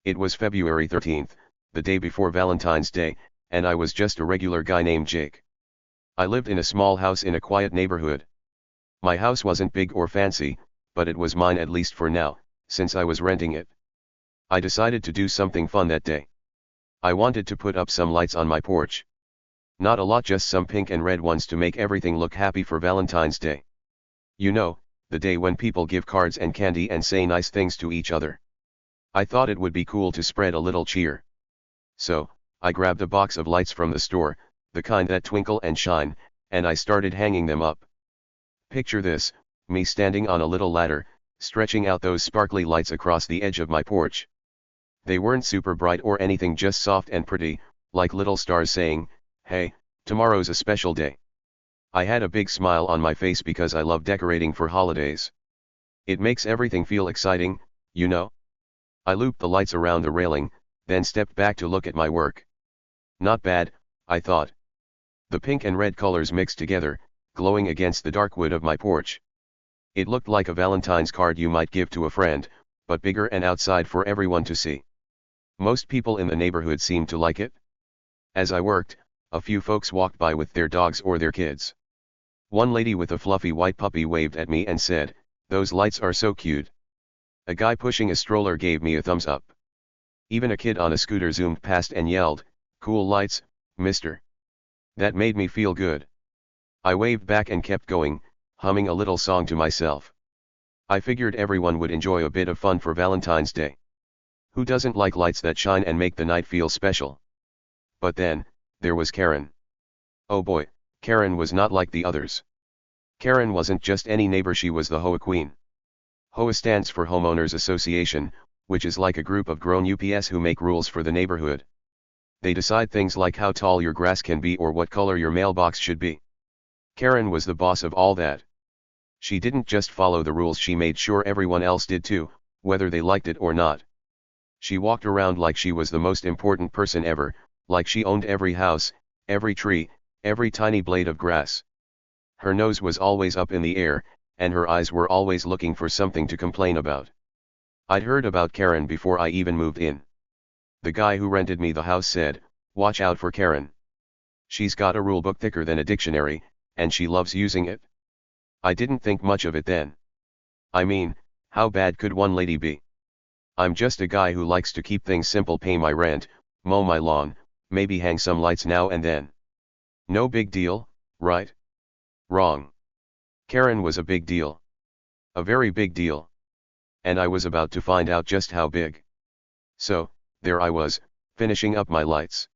It was February 13th, the day before Valentine's Day, and I was just a regular guy named Jake. I lived in a small house in a quiet neighborhood. My house wasn't big or fancy, but it was mine at least for now, since I was renting it. I decided to do something fun that day. I wanted to put up some lights on my porch. Not a lot, just some pink and red ones to make everything look happy for Valentine's Day. You know, the day when people give cards and candy and say nice things to each other. I thought it would be cool to spread a little cheer. So, I grabbed a box of lights from the store, the kind that twinkle and shine, and I started hanging them up. Picture this, me standing on a little ladder, stretching out those sparkly lights across the edge of my porch. They weren't super bright or anything, just soft and pretty, like little stars saying, "Hey, tomorrow's a special day." I had a big smile on my face because I love decorating for holidays. It makes everything feel exciting, you know? I looped the lights around the railing, then stepped back to look at my work. Not bad, I thought. The pink and red colors mixed together, glowing against the dark wood of my porch. It looked like a Valentine's card you might give to a friend, but bigger and outside for everyone to see. Most people in the neighborhood seemed to like it. As I worked, a few folks walked by with their dogs or their kids. One lady with a fluffy white puppy waved at me and said, "Those lights are so cute." A guy pushing a stroller gave me a thumbs up. Even a kid on a scooter zoomed past and yelled, "Cool lights, mister." That made me feel good. I waved back and kept going, humming a little song to myself. I figured everyone would enjoy a bit of fun for Valentine's Day. Who doesn't like lights that shine and make the night feel special? But then, there was Karen. Oh boy, Karen was not like the others. Karen wasn't just any neighbor, she was the HOA queen. HOA stands for Homeowners Association, which is like a group of grown ups who make rules for the neighborhood. They decide things like how tall your grass can be or what color your mailbox should be. Karen was the boss of all that. She didn't just follow the rules, she made sure everyone else did too, whether they liked it or not. She walked around like she was the most important person ever, like she owned every house, every tree, every tiny blade of grass. Her nose was always up in the air, and her eyes were always looking for something to complain about. I'd heard about Karen before I even moved in. The guy who rented me the house said, "Watch out for Karen. She's got a rule book thicker than a dictionary, and she loves using it." I didn't think much of it then. I mean, how bad could one lady be? I'm just a guy who likes to keep things simple, pay my rent, mow my lawn, maybe hang some lights now and then. No big deal, right? Wrong. Karen was a big deal. A very big deal. And I was about to find out just how big. So, there I was, finishing up my lights.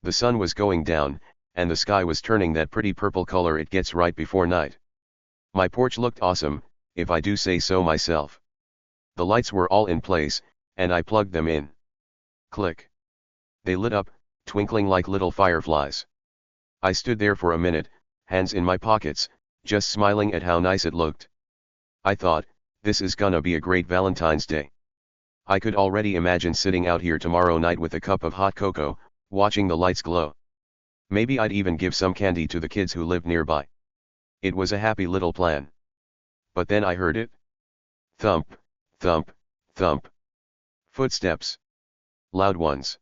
The sun was going down, and the sky was turning that pretty purple color it gets right before night. My porch looked awesome, if I do say so myself. The lights were all in place, and I plugged them in. Click. They lit up, twinkling like little fireflies. I stood there for a minute, hands in my pockets, just smiling at how nice it looked. I thought, this is gonna be a great Valentine's Day. I could already imagine sitting out here tomorrow night with a cup of hot cocoa, watching the lights glow. Maybe I'd even give some candy to the kids who lived nearby. It was a happy little plan. But then I heard it. Thump, thump, thump. Footsteps. Loud ones.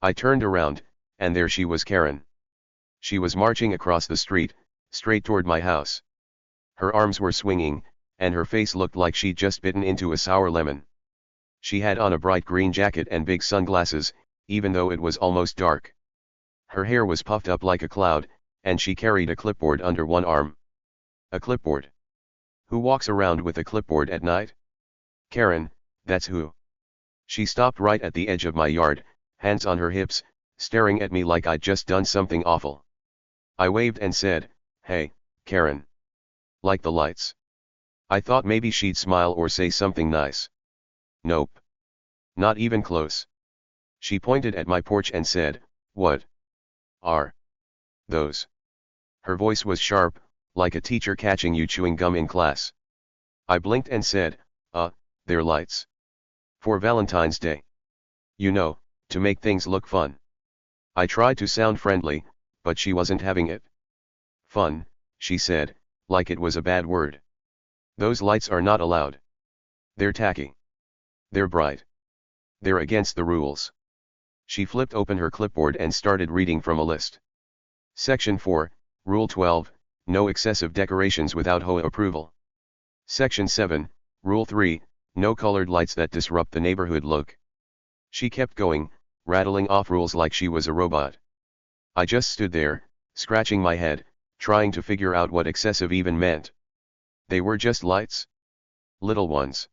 I turned around, and there she was, Karen. She was marching across the street, straight toward my house. Her arms were swinging, and her face looked like she'd just bitten into a sour lemon. She had on a bright green jacket and big sunglasses, even though it was almost dark. Her hair was puffed up like a cloud, and she carried a clipboard under one arm. A clipboard? Who walks around with a clipboard at night? Karen, that's who. She stopped right at the edge of my yard, hands on her hips, staring at me like I'd just done something awful. I waved and said, "Hey, Karen. Like the lights?" I thought maybe she'd smile or say something nice. Nope. Not even close. She pointed at my porch and said, "What are those?" Her voice was sharp, like a teacher catching you chewing gum in class. I blinked and said, they're lights. For Valentine's Day. You know, to make things look fun." I tried to sound friendly, but she wasn't having it. "Fun," she said, like it was a bad word. "Those lights are not allowed. They're tacky. They're bright. They're against the rules. She flipped open her clipboard and started reading from a list. Section 4, Rule 12, no excessive decorations without HOA approval. Section 7, Rule 3, no colored lights that disrupt the neighborhood look. She kept going, rattling off rules like she was a robot. I just stood there, scratching my head, trying to figure out what excessive even meant. They were just lights. Little ones.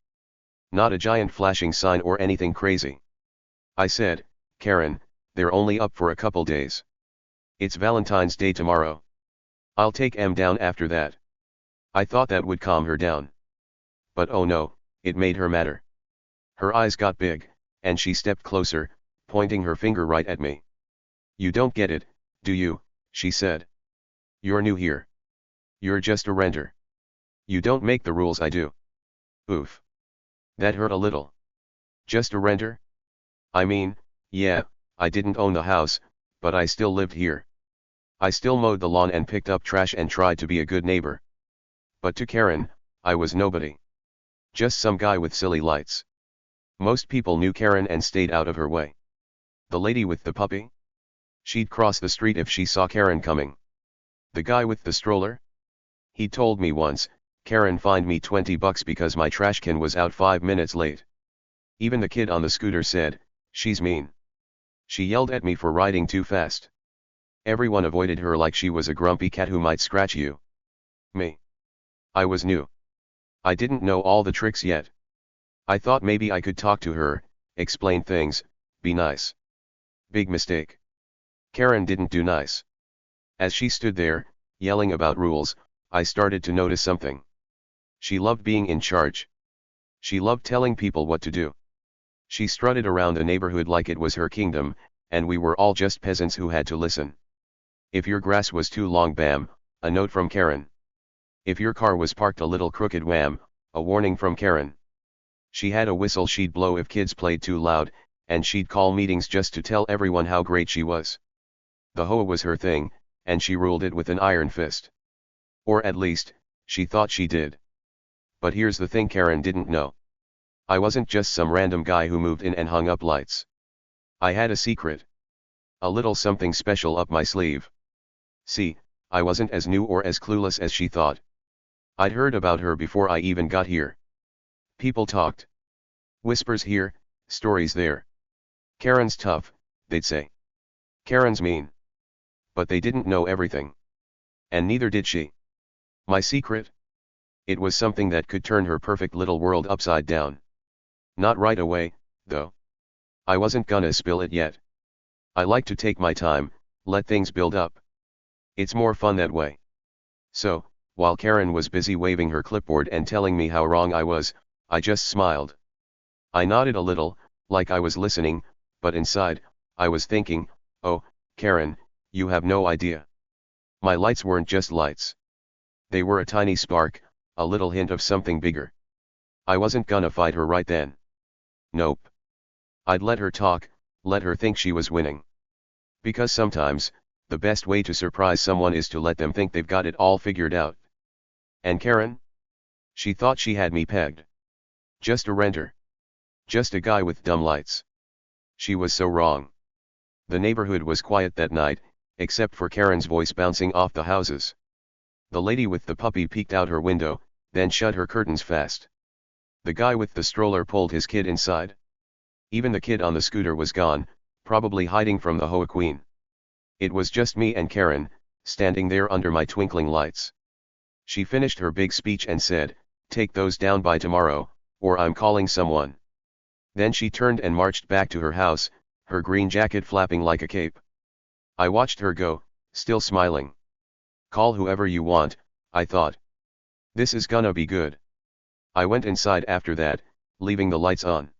Not a giant flashing sign or anything crazy. I said, Karen, they're only up for a couple days. It's Valentine's Day tomorrow. I'll take em down after that. I thought that would calm her down. But oh no, it made her madder. Her eyes got big, and she stepped closer, pointing her finger right at me. You don't get it, do you? She said. You're new here. You're just a renter. You don't make the rules, I do. Oof. That hurt a little. Just a renter? I mean, yeah, I didn't own the house, but I still lived here. I still mowed the lawn and picked up trash and tried to be a good neighbor. But to Karen, I was nobody. Just some guy with silly lights. Most people knew Karen and stayed out of her way. The lady with the puppy? She'd cross the street if she saw Karen coming. The guy with the stroller? He told me once, Karen fined me $20 because my trash can was out 5 minutes late. Even the kid on the scooter said, she's mean. She yelled at me for riding too fast. Everyone avoided her like she was a grumpy cat who might scratch you. Me. I was new. I didn't know all the tricks yet. I thought maybe I could talk to her, explain things, be nice. Big mistake. Karen didn't do nice. As she stood there, yelling about rules, I started to notice something. She loved being in charge. She loved telling people what to do. She strutted around the neighborhood like it was her kingdom, and we were all just peasants who had to listen. If your grass was too long, bam, a note from Karen. If your car was parked a little crooked, wham, a warning from Karen. She had a whistle she'd blow if kids played too loud, and she'd call meetings just to tell everyone how great she was. The HOA was her thing, and she ruled it with an iron fist. Or at least, she thought she did. But here's the thing Karen didn't know. I wasn't just some random guy who moved in and hung up lights. I had a secret. A little something special up my sleeve. See, I wasn't as new or as clueless as she thought. I'd heard about her before I even got here. People talked. Whispers here, stories there. Karen's tough, they'd say. Karen's mean. But they didn't know everything. And neither did she. My secret? It was something that could turn her perfect little world upside down. Not right away, though. I wasn't gonna spill it yet. I like to take my time, let things build up. It's more fun that way. So, while Karen was busy waving her clipboard and telling me how wrong I was, I just smiled. I nodded a little, like I was listening, but inside, I was thinking, oh, Karen, you have no idea. My lights weren't just lights. They were a tiny spark, a little hint of something bigger. I wasn't gonna fight her right then. Nope. I'd let her talk, let her think she was winning. Because sometimes, the best way to surprise someone is to let them think they've got it all figured out. And Karen? She thought she had me pegged. Just a renter. Just a guy with dumb lights. She was so wrong. The neighborhood was quiet that night, except for Karen's voice bouncing off the houses. The lady with the puppy peeked out her window, then shut her curtains fast. The guy with the stroller pulled his kid inside. Even the kid on the scooter was gone, probably hiding from the HOA queen. It was just me and Karen, standing there under my twinkling lights. She finished her big speech and said, "Take those down by tomorrow, or I'm calling someone." Then she turned and marched back to her house, her green jacket flapping like a cape. I watched her go, still smiling. Call whoever you want, I thought. This is gonna be good. I went inside after that, leaving the lights on.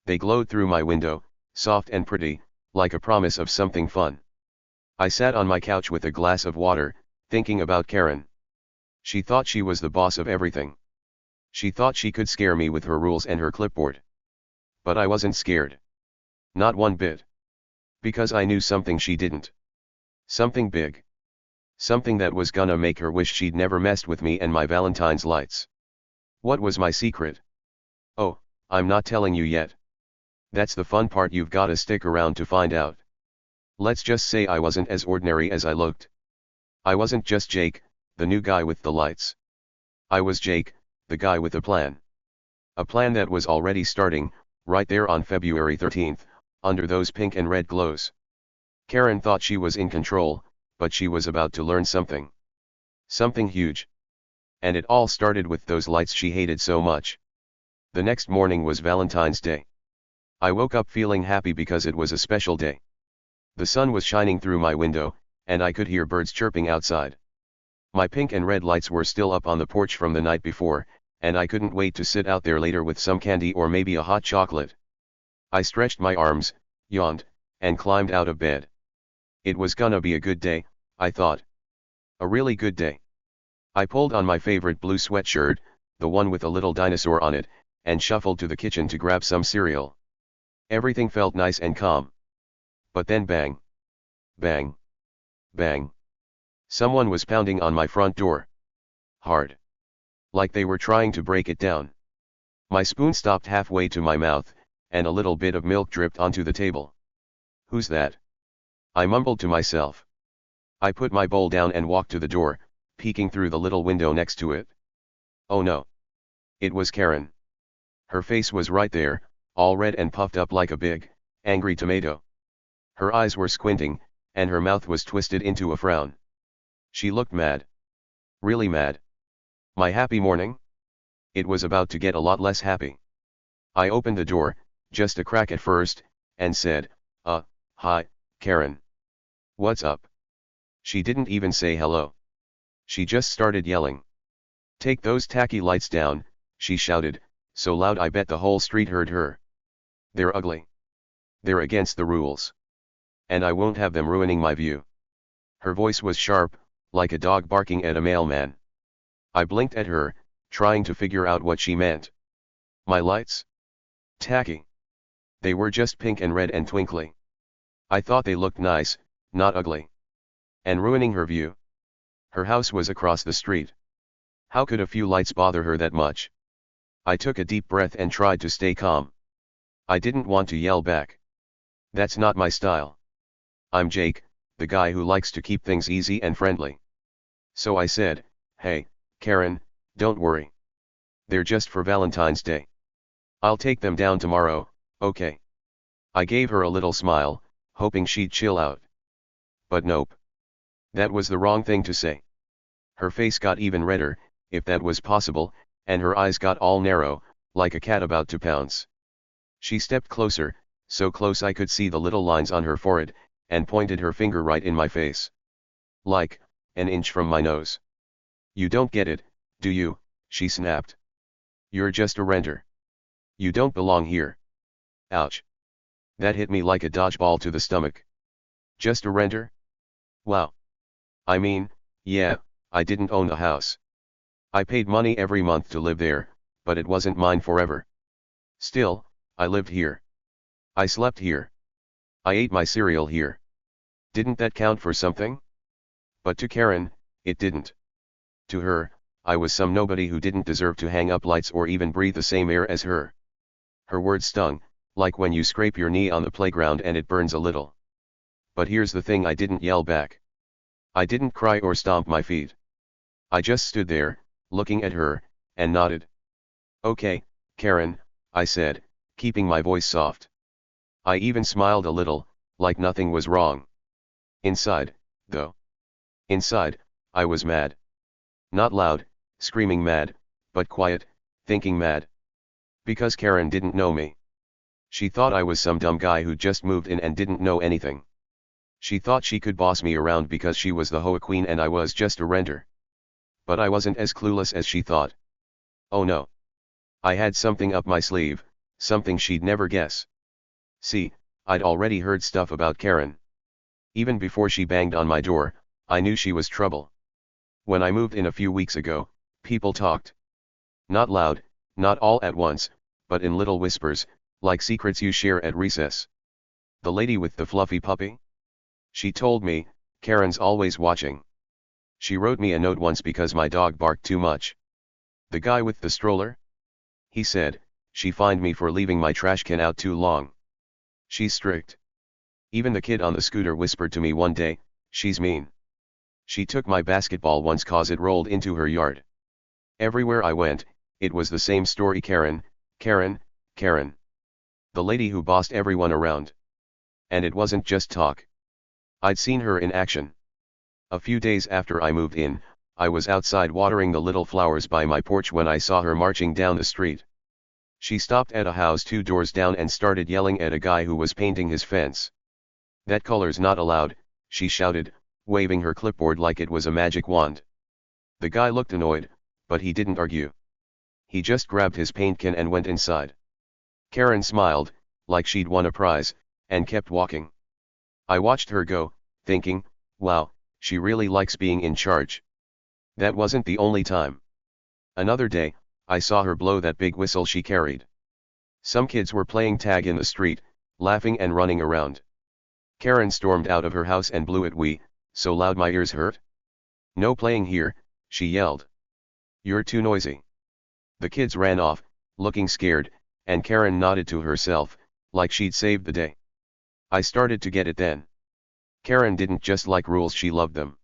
They glowed through my window, soft and pretty, like a promise of something fun. I sat on my couch with a glass of water, thinking about Karen. She thought she was the boss of everything. She thought she could scare me with her rules and her clipboard. But I wasn't scared. Not one bit. Because I knew something she didn't. Something big. Something that was gonna make her wish she'd never messed with me and my Valentine's lights. What was my secret? Oh, I'm not telling you yet. That's the fun part, you've gotta stick around to find out. Let's just say I wasn't as ordinary as I looked. I wasn't just Jake, the new guy with the lights. I was Jake, the guy with a plan. A plan that was already starting, right there on February 13th, under those pink and red glows. Karen thought she was in control, but she was about to learn something. Something huge. And it all started with those lights she hated so much. The next morning was Valentine's Day. I woke up feeling happy because it was a special day. The sun was shining through my window, and I could hear birds chirping outside. My pink and red lights were still up on the porch from the night before, and I couldn't wait to sit out there later with some candy or maybe a hot chocolate. I stretched my arms, yawned, and climbed out of bed. It was gonna be a good day, I thought. A really good day. I pulled on my favorite blue sweatshirt, the one with a little dinosaur on it, and shuffled to the kitchen to grab some cereal. Everything felt nice and calm. But then bang. Bang. Bang. Someone was pounding on my front door. Hard. Like they were trying to break it down. My spoon stopped halfway to my mouth, and a little bit of milk dripped onto the table. Who's that? I mumbled to myself. I put my bowl down and walked to the door, peeking through the little window next to it. Oh no. It was Karen. Her face was right there, all red and puffed up like a big, angry tomato. Her eyes were squinting, and her mouth was twisted into a frown. She looked mad. Really mad. My happy morning? It was about to get a lot less happy. I opened the door, just a crack at first, and said, hi, Karen. What's up? She didn't even say hello. She just started yelling. Take those tacky lights down, she shouted, so loud I bet the whole street heard her. They're ugly. They're against the rules. And I won't have them ruining my view. Her voice was sharp, like a dog barking at a mailman. I blinked at her, trying to figure out what she meant. My lights? Tacky. They were just pink and red and twinkly. I thought they looked nice, not ugly. And ruining her view. Her house was across the street. How could a few lights bother her that much? I took a deep breath and tried to stay calm. I didn't want to yell back. That's not my style. I'm Jake, the guy who likes to keep things easy and friendly. So I said, hey, Karen, don't worry. They're just for Valentine's Day. I'll take them down tomorrow, okay? I gave her a little smile, hoping she'd chill out. But nope. That was the wrong thing to say. Her face got even redder, if that was possible, and her eyes got all narrow, like a cat about to pounce. She stepped closer, so close I could see the little lines on her forehead, and pointed her finger right in my face. Like, an inch from my nose. You don't get it, do you? She snapped. You're just a renter. You don't belong here. Ouch. That hit me like a dodgeball to the stomach. Just a renter? Wow. I mean, yeah, I didn't own the house. I paid money every month to live there, but it wasn't mine forever. Still, I lived here. I slept here. I ate my cereal here. Didn't that count for something? But to Karen, it didn't. To her, I was some nobody who didn't deserve to hang up lights or even breathe the same air as her. Her words stung, like when you scrape your knee on the playground and it burns a little. But here's the thing, I didn't yell back. I didn't cry or stomp my feet. I just stood there, looking at her, and nodded. Okay, Karen, I said, keeping my voice soft. I even smiled a little, like nothing was wrong. Inside, though. Inside, I was mad. Not loud, screaming mad, but quiet, thinking mad. Because Karen didn't know me. She thought I was some dumb guy who just moved in and didn't know anything. She thought she could boss me around because she was the HOA queen and I was just a renter. But I wasn't as clueless as she thought. Oh no. I had something up my sleeve, something she'd never guess. See, I'd already heard stuff about Karen. Even before she banged on my door, I knew she was trouble. When I moved in a few weeks ago, people talked. Not loud, not all at once, but in little whispers, like secrets you share at recess. The lady with the fluffy puppy? She told me, Karen's always watching. She wrote me a note once because my dog barked too much. The guy with the stroller? He said, she fined me for leaving my trash can out too long. She's strict. Even the kid on the scooter whispered to me one day, she's mean. She took my basketball once cause it rolled into her yard. Everywhere I went, it was the same story: Karen, Karen, Karen. The lady who bossed everyone around. And it wasn't just talk. I'd seen her in action. A few days after I moved in, I was outside watering the little flowers by my porch when I saw her marching down the street. She stopped at a house 2 doors down and started yelling at a guy who was painting his fence. "That color's not allowed," she shouted, waving her clipboard like it was a magic wand. The guy looked annoyed, but he didn't argue. He just grabbed his paint can and went inside. Karen smiled, like she'd won a prize, and kept walking. I watched her go, thinking, wow, she really likes being in charge. That wasn't the only time. Another day, I saw her blow that big whistle she carried. Some kids were playing tag in the street, laughing and running around. Karen stormed out of her house and blew it so loud my ears hurt. "No playing here," she yelled. "You're too noisy." The kids ran off, looking scared, and Karen nodded to herself, like she'd saved the day. I started to get it then. Karen didn't just like rules, she loved them.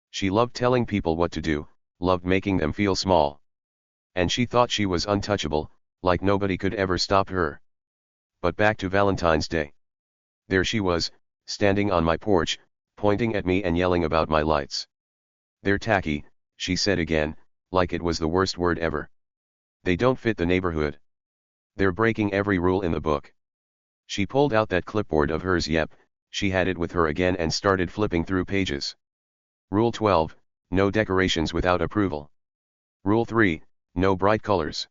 She loved telling people what to do, loved making them feel small. And she thought she was untouchable, like nobody could ever stop her. But back to Valentine's Day. There she was, standing on my porch, pointing at me and yelling about my lights. "They're tacky," she said again, like it was the worst word ever. "They don't fit the neighborhood. They're breaking every rule in the book." She pulled out that clipboard of hers. Yep, she had it with her again and started flipping through pages. Rule 12, no decorations without approval. Rule 3, no bright colors.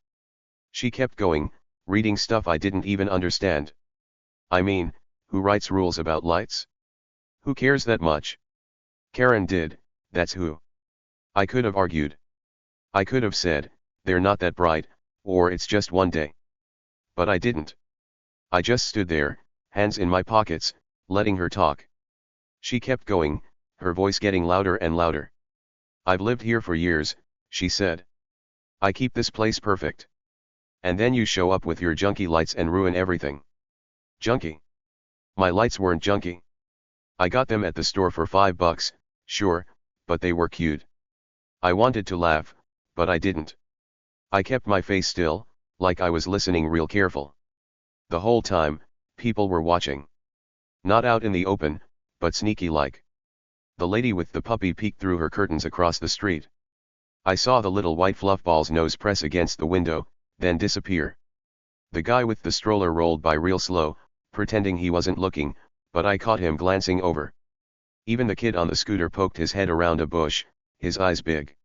She kept going, reading stuff I didn't even understand. I mean, who writes rules about lights? Who cares that much? Karen did, that's who. I could have argued. I could have said, they're not that bright, or it's just one day. But I didn't. I just stood there, hands in my pockets, letting her talk. She kept going, her voice getting louder and louder. "I've lived here for years," she said. "I keep this place perfect. And then you show up with your junky lights and ruin everything." Junky? My lights weren't junky. I got them at the store for $5, sure, but they were cute. I wanted to laugh, but I didn't. I kept my face still, like I was listening real careful. The whole time, people were watching. Not out in the open, but sneaky like. The lady with the puppy peeked through her curtains across the street. I saw the little white fluff ball's nose press against the window, then disappear. The guy with the stroller rolled by real slow, pretending he wasn't looking, but I caught him glancing over. Even the kid on the scooter poked his head around a bush, his eyes big.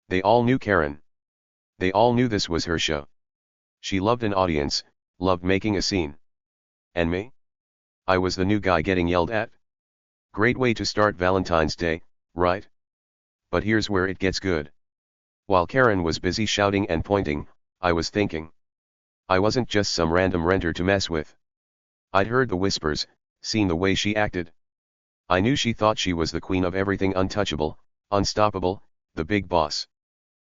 They all knew Karen. They all knew this was her show. She loved an audience, loved making a scene. And me? I was the new guy getting yelled at? Great way to start Valentine's Day, right? But here's where it gets good. While Karen was busy shouting and pointing, I was thinking. I wasn't just some random renter to mess with. I'd heard the whispers, seen the way she acted. I knew she thought she was the queen of everything, untouchable, unstoppable, the big boss.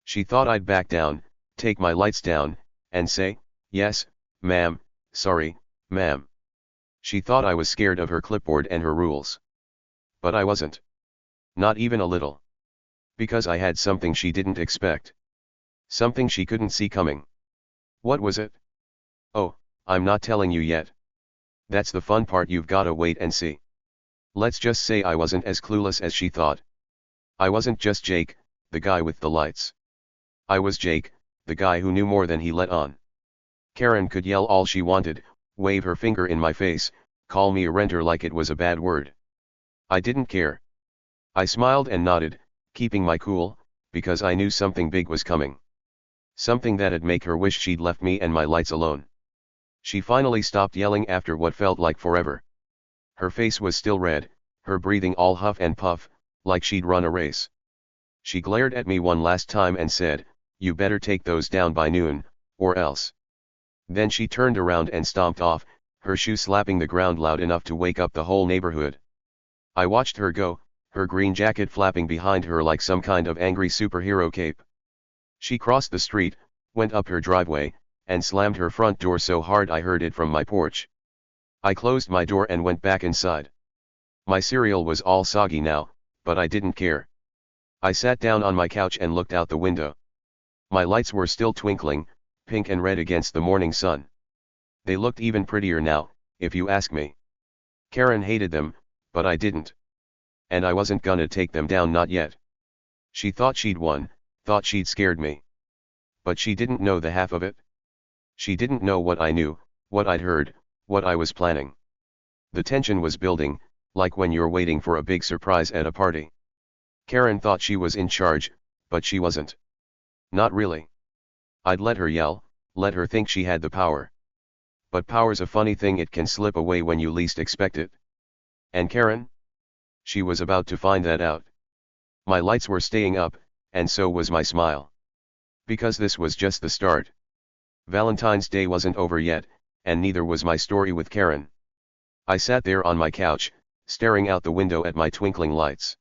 She thought I'd back down, take my lights down, and say, "Yes, ma'am, sorry, ma'am." She thought I was scared of her clipboard and her rules. But I wasn't. Not even a little. Because I had something she didn't expect. Something she couldn't see coming. What was it? Oh, I'm not telling you yet. That's the fun part, you've gotta wait and see. Let's just say I wasn't as clueless as she thought. I wasn't just Jake, the guy with the lights. I was Jake, the guy who knew more than he let on. Karen could yell all she wanted, wave her finger in my face, call me a renter like it was a bad word. I didn't care. I smiled and nodded, keeping my cool, because I knew something big was coming. Something that'd make her wish she'd left me and my lights alone. She finally stopped yelling after what felt like forever. Her face was still red, her breathing all huff and puff, like she'd run a race. She glared at me one last time and said, "You better take those down by noon, or else." Then she turned around and stomped off, her shoe slapping the ground loud enough to wake up the whole neighborhood. I watched her go, her green jacket flapping behind her like some kind of angry superhero cape. She crossed the street, went up her driveway, and slammed her front door so hard I heard it from my porch. I closed my door and went back inside. My cereal was all soggy now, but I didn't care. I sat down on my couch and looked out the window. My lights were still twinkling, pink and red against the morning sun. They looked even prettier now, if you ask me. Karen hated them, but I didn't. And I wasn't gonna take them down, not yet. She thought she'd won, thought she'd scared me. But she didn't know the half of it. She didn't know what I knew, what I'd heard, what I was planning. The tension was building, like when you're waiting for a big surprise at a party. Karen thought she was in charge, but she wasn't. Not really. I'd let her yell, let her think she had the power. But power's a funny thing, it can slip away when you least expect it. And Karen? She was about to find that out. My lights were staying up, and so was my smile. Because this was just the start. Valentine's Day wasn't over yet, and neither was my story with Karen. I sat there on my couch, staring out the window at my twinkling lights.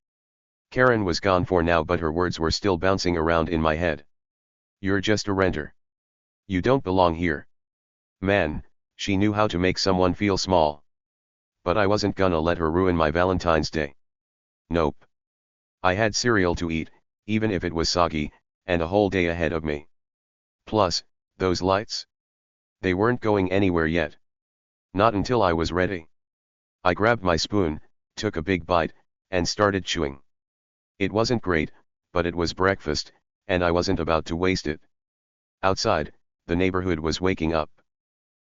Karen was gone for now, but her words were still bouncing around in my head. You're just a renter. You don't belong here. Man, she knew how to make someone feel small. But I wasn't gonna let her ruin my Valentine's Day. Nope. I had cereal to eat, even if it was soggy, and a whole day ahead of me. Plus, those lights? They weren't going anywhere yet. Not until I was ready. I grabbed my spoon, took a big bite, and started chewing. It wasn't great, but it was breakfast, and I wasn't about to waste it. Outside, the neighborhood was waking up.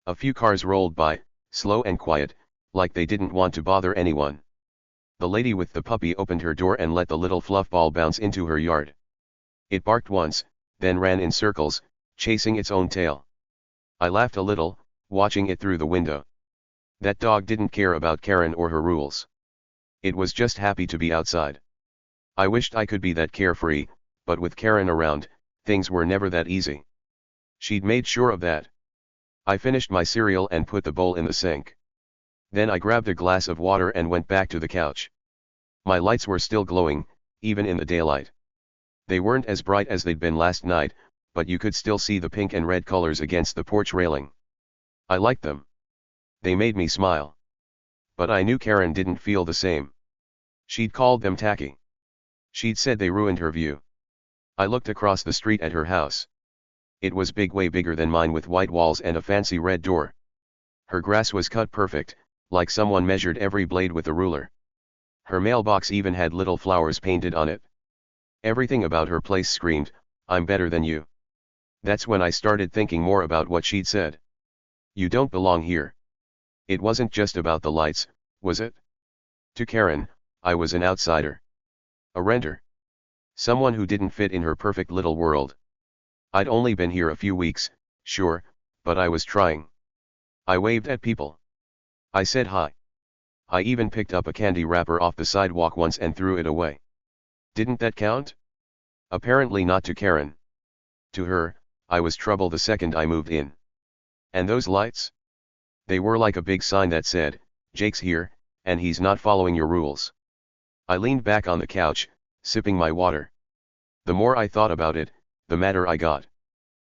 A few cars rolled by, slow and quiet, like they didn't want to bother anyone. The lady with the puppy opened her door and let the little fluff ball bounce into her yard. It barked once, then ran in circles, chasing its own tail. I laughed a little, watching it through the window. That dog didn't care about Karen or her rules. It was just happy to be outside. I wished I could be that carefree, but with Karen around, things were never that easy. She'd made sure of that. I finished my cereal and put the bowl in the sink. Then I grabbed a glass of water and went back to the couch. My lights were still glowing, even in the daylight. They weren't as bright as they'd been last night, but you could still see the pink and red colors against the porch railing. I liked them. They made me smile. But I knew Karen didn't feel the same. She'd called them tacky. She'd said they ruined her view. I looked across the street at her house. It was big, way bigger than mine, with white walls and a fancy red door. Her grass was cut perfect, like someone measured every blade with a ruler. Her mailbox even had little flowers painted on it. Everything about her place screamed, "I'm better than you." That's when I started thinking more about what she'd said. You don't belong here. It wasn't just about the lights, was it? To Karen, I was an outsider. A renter. Someone who didn't fit in her perfect little world. I'd only been here a few weeks, sure, but I was trying. I waved at people. I said hi. I even picked up a candy wrapper off the sidewalk once and threw it away. Didn't that count? Apparently not to Karen. To her, I was trouble the second I moved in. And those lights? They were like a big sign that said, "Jake's here, and he's not following your rules." I leaned back on the couch, sipping my water. The more I thought about it, the madder I got.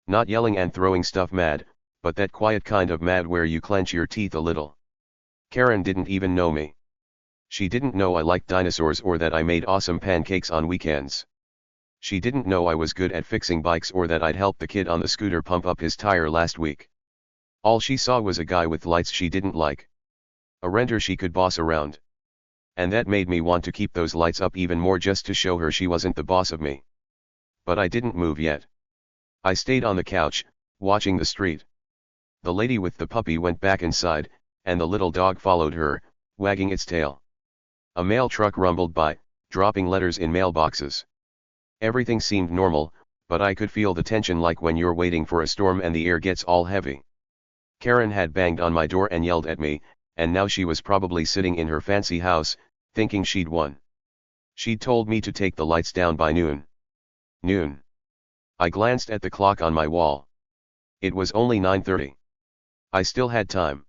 Not yelling and throwing stuff mad, but that quiet kind of mad where you clench your teeth a little. Karen didn't even know me. She didn't know I liked dinosaurs or that I made awesome pancakes on weekends. She didn't know I was good at fixing bikes or that I'd helped the kid on the scooter pump up his tire last week. All she saw was a guy with lights she didn't like. A renter she could boss around. And that made me want to keep those lights up even more, just to show her she wasn't the boss of me. But I didn't move yet. I stayed on the couch, watching the street. The lady with the puppy went back inside, and the little dog followed her, wagging its tail. A mail truck rumbled by, dropping letters in mailboxes. Everything seemed normal, but I could feel the tension, like when you're waiting for a storm and the air gets all heavy. Karen had banged on my door and yelled at me, and now she was probably sitting in her fancy house, thinking she'd won. She'd told me to take the lights down by noon. Noon. I glanced at the clock on my wall. It was only 9:30. I still had time.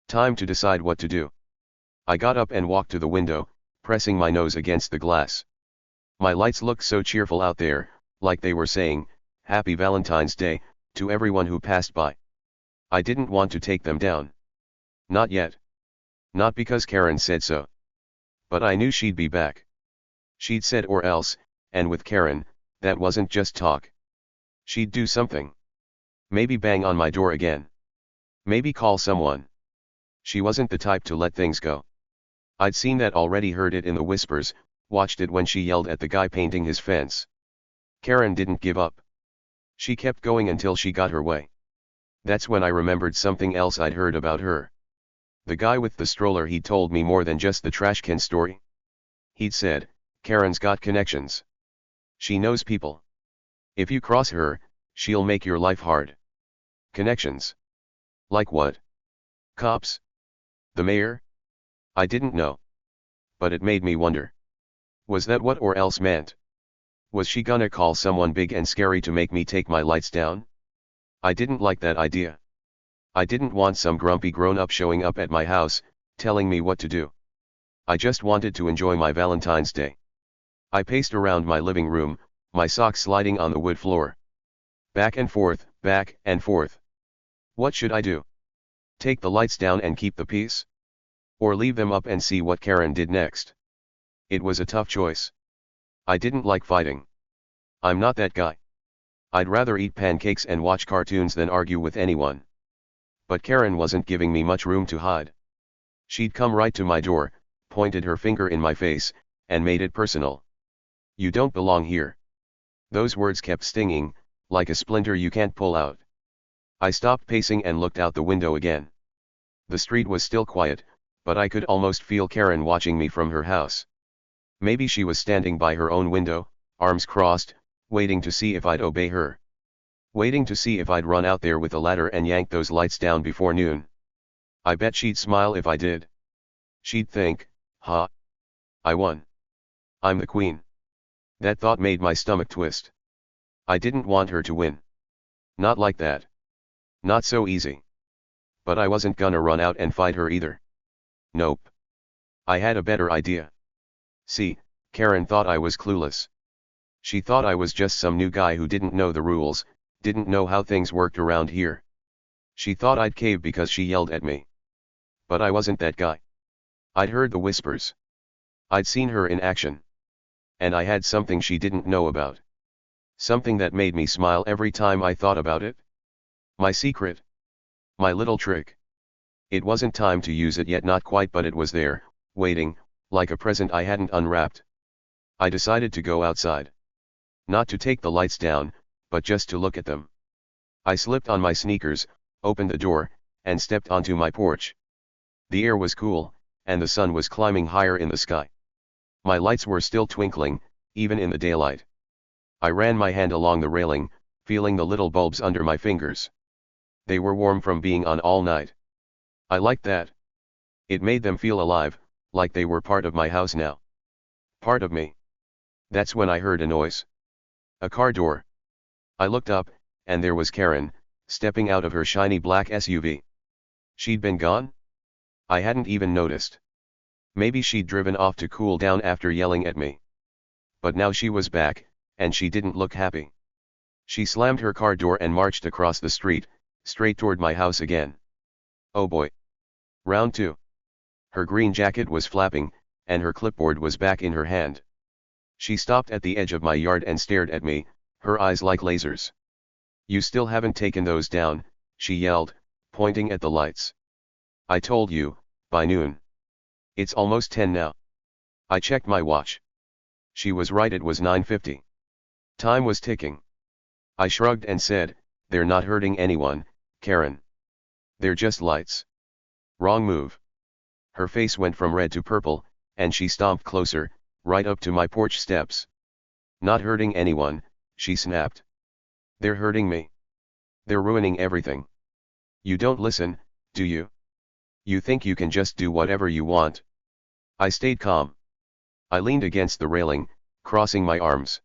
Time to decide what to do. I got up and walked to the window, pressing my nose against the glass. My lights looked so cheerful out there, like they were saying, "Happy Valentine's Day," to everyone who passed by. I didn't want to take them down. Not yet. Not because Karen said so. But I knew she'd be back. She'd said or else, and with Karen, that wasn't just talk. She'd do something. Maybe bang on my door again. Maybe call someone. She wasn't the type to let things go. I'd seen that already, heard it in the whispers, watched it when she yelled at the guy painting his fence. Karen didn't give up. She kept going until she got her way. That's when I remembered something else I'd heard about her. The guy with the stroller, he told me more than just the trash can story. He'd said, Karen's got connections. She knows people. If you cross her, she'll make your life hard. Connections? Like what? Cops? The mayor? I didn't know. But it made me wonder. Was that what or else meant? Was she gonna call someone big and scary to make me take my lights down? I didn't like that idea. I didn't want some grumpy grown-up showing up at my house, telling me what to do. I just wanted to enjoy my Valentine's Day. I paced around my living room, my socks sliding on the wood floor. Back and forth, back and forth. What should I do? Take the lights down and keep the peace? Or leave them up and see what Karen did next? It was a tough choice. I didn't like fighting. I'm not that guy. I'd rather eat pancakes and watch cartoons than argue with anyone. But Karen wasn't giving me much room to hide. She'd come right to my door, pointed her finger in my face, and made it personal. You don't belong here. Those words kept stinging, like a splinter you can't pull out. I stopped pacing and looked out the window again. The street was still quiet, but I could almost feel Karen watching me from her house. Maybe she was standing by her own window, arms crossed, waiting to see if I'd obey her. Waiting to see if I'd run out there with a ladder and yank those lights down before noon. I bet she'd smile if I did. She'd think, ha. I won. I'm the queen. That thought made my stomach twist. I didn't want her to win. Not like that. Not so easy. But I wasn't gonna run out and fight her either. Nope. I had a better idea. See, Karen thought I was clueless. She thought I was just some new guy who didn't know the rules, didn't know how things worked around here. She thought I'd cave because she yelled at me. But I wasn't that guy. I'd heard the whispers. I'd seen her in action. And I had something she didn't know about. Something that made me smile every time I thought about it. My secret. My little trick. It wasn't time to use it yet, not quite, but it was there, waiting, like a present I hadn't unwrapped. I decided to go outside. Not to take the lights down, but just to look at them. I slipped on my sneakers, opened the door, and stepped onto my porch. The air was cool, and the sun was climbing higher in the sky. My lights were still twinkling, even in the daylight. I ran my hand along the railing, feeling the little bulbs under my fingers. They were warm from being on all night. I liked that. It made them feel alive, like they were part of my house now. Part of me. That's when I heard a noise. A car door. I looked up, and there was Karen, stepping out of her shiny black SUV. She'd been gone? I hadn't even noticed. Maybe she'd driven off to cool down after yelling at me. But now she was back, and she didn't look happy. She slammed her car door and marched across the street, straight toward my house again. Oh boy. Round 2. Her green jacket was flapping, and her clipboard was back in her hand. She stopped at the edge of my yard and stared at me, her eyes like lasers. You still haven't taken those down, she yelled, pointing at the lights. I told you, by noon. It's almost 10 now. I checked my watch. She was right, it was 9:50. Time was ticking. I shrugged and said, they're not hurting anyone, Karen. They're just lights. Wrong move. Her face went from red to purple, and she stomped closer, right up to my porch steps. Not hurting anyone, she snapped. They're hurting me. They're ruining everything. You don't listen, do you? You think you can just do whatever you want? I stayed calm. I leaned against the railing, crossing my arms.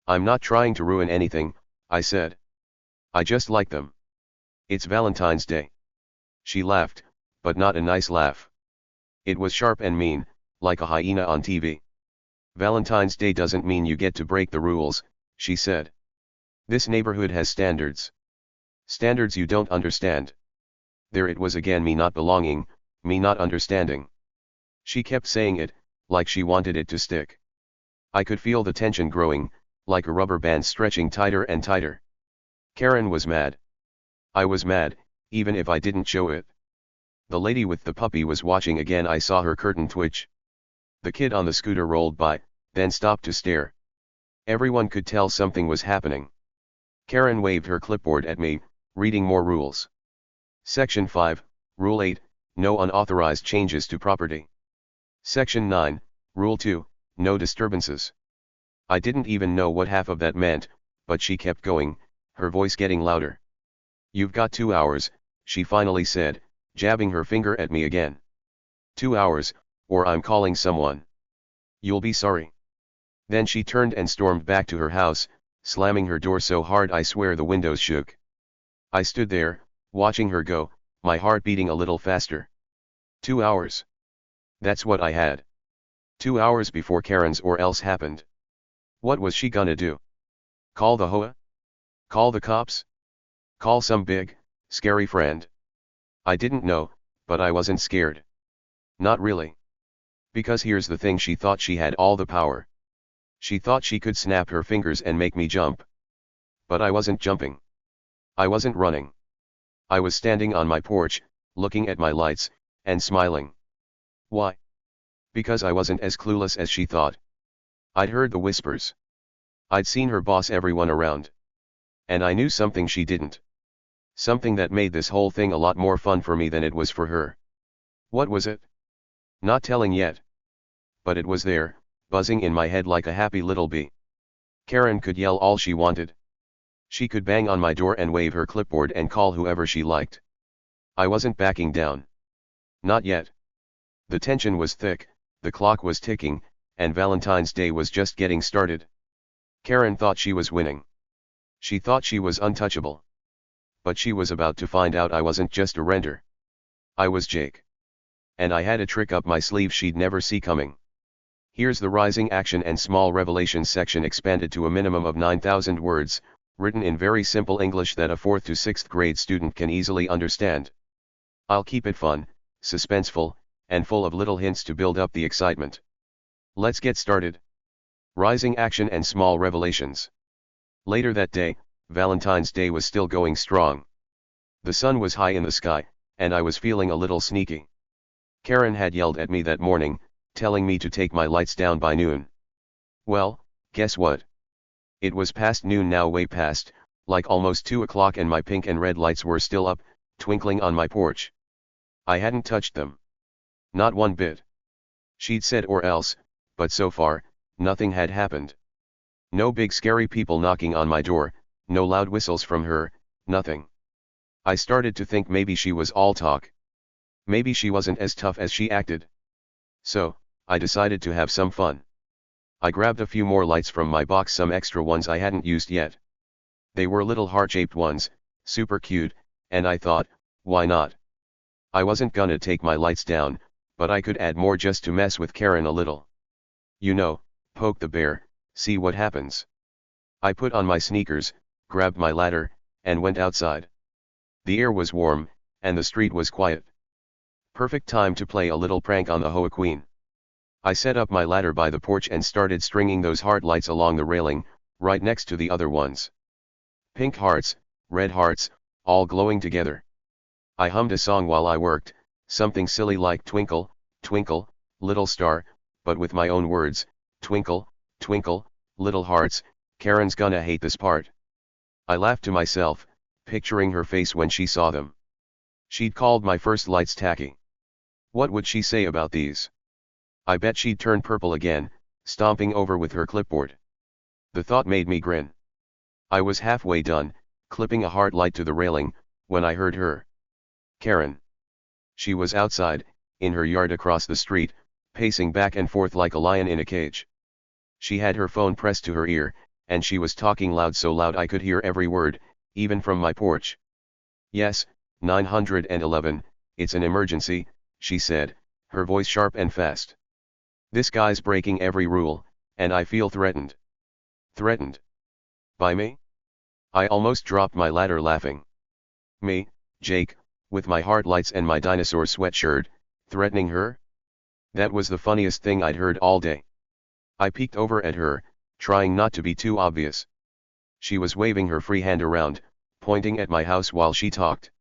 I'm not trying to ruin anything, I said. I just like them. It's Valentine's Day. She laughed, but not a nice laugh. It was sharp and mean, like a hyena on TV. Valentine's Day doesn't mean you get to break the rules, she said. This neighborhood has standards. Standards you don't understand. There it was again, me not belonging, me not understanding. She kept saying it, like she wanted it to stick. I could feel the tension growing, like a rubber band stretching tighter and tighter. Karen was mad. I was mad, even if I didn't show it. The lady with the puppy was watching again. I saw her curtain twitch. The kid on the scooter rolled by, then stopped to stare. Everyone could tell something was happening. Karen waved her clipboard at me, reading more rules. Section 5, Rule 8, no unauthorized changes to property. Section 9, Rule 2, no disturbances. I didn't even know what half of that meant, but she kept going, her voice getting louder. You've got 2 hours, she finally said, jabbing her finger at me again. 2 hours, or I'm calling someone. You'll be sorry. Then she turned and stormed back to her house, slamming her door so hard I swear the windows shook. I stood there, watching her go, my heart beating a little faster. 2 hours. That's what I had. 2 hours before Karen's or else happened. What was she gonna do? Call the HOA? Call the cops? Call some big, scary friend? I didn't know, but I wasn't scared. Not really. Because here's the thing, she thought she had all the power. She thought she could snap her fingers and make me jump. But I wasn't jumping. I wasn't running. I was standing on my porch, looking at my lights, and smiling. Why? Because I wasn't as clueless as she thought. I'd heard the whispers. I'd seen her boss everyone around. And I knew something she didn't. Something that made this whole thing a lot more fun for me than it was for her. What was it? Not telling yet. But it was there, buzzing in my head like a happy little bee. Karen could yell all she wanted. She could bang on my door and wave her clipboard and call whoever she liked. I wasn't backing down. Not yet. The tension was thick, the clock was ticking, and Valentine's Day was just getting started. Karen thought she was winning. She thought she was untouchable. But she was about to find out I wasn't just a renter. I was Jake. And I had a trick up my sleeve she'd never see coming. Here's the rising action and small revelations section expanded to a minimum of 9,000 words, written in very simple English that a 4th to 6th grade student can easily understand. I'll keep it fun, suspenseful, and full of little hints to build up the excitement. Let's get started. Rising action and small revelations. Later that day, Valentine's Day was still going strong. The sun was high in the sky, and I was feeling a little sneaky. Karen had yelled at me that morning, telling me to take my lights down by noon. Well, guess what? It was past noon now, way past, like almost 2 o'clock, and my pink and red lights were still up, twinkling on my porch. I hadn't touched them. Not one bit. She'd said or else, but so far, nothing had happened. No big scary people knocking on my door, no loud whistles from her, nothing. I started to think maybe she was all talk. Maybe she wasn't as tough as she acted. So, I decided to have some fun. I grabbed a few more lights from my box, some extra ones I hadn't used yet. They were little heart-shaped ones, super cute, and I thought, why not? I wasn't gonna take my lights down, but I could add more just to mess with Karen a little. You know, poke the bear, see what happens. I put on my sneakers, grabbed my ladder, and went outside. The air was warm, and the street was quiet. Perfect time to play a little prank on the HOA queen. I set up my ladder by the porch and started stringing those heart lights along the railing, right next to the other ones. Pink hearts, red hearts, all glowing together. I hummed a song while I worked, something silly like Twinkle, Twinkle, Little Star, but with my own words, Twinkle, Twinkle, Little Hearts, Karen's gonna hate this part. I laughed to myself, picturing her face when she saw them. She'd called my first lights tacky. What would she say about these? I bet she'd turn purple again, stomping over with her clipboard. The thought made me grin. I was halfway done, clipping a heart light to the railing, when I heard her. Karen. She was outside, in her yard across the street, pacing back and forth like a lion in a cage. She had her phone pressed to her ear, and she was talking loud, so loud I could hear every word, even from my porch. Yes, 911, it's an emergency, she said, her voice sharp and fast. This guy's breaking every rule, and I feel threatened. Threatened? By me? I almost dropped my ladder laughing. Me, Jake, with my heart lights and my dinosaur sweatshirt, threatening her? That was the funniest thing I'd heard all day. I peeked over at her, trying not to be too obvious. She was waving her free hand around, pointing at my house while she talked.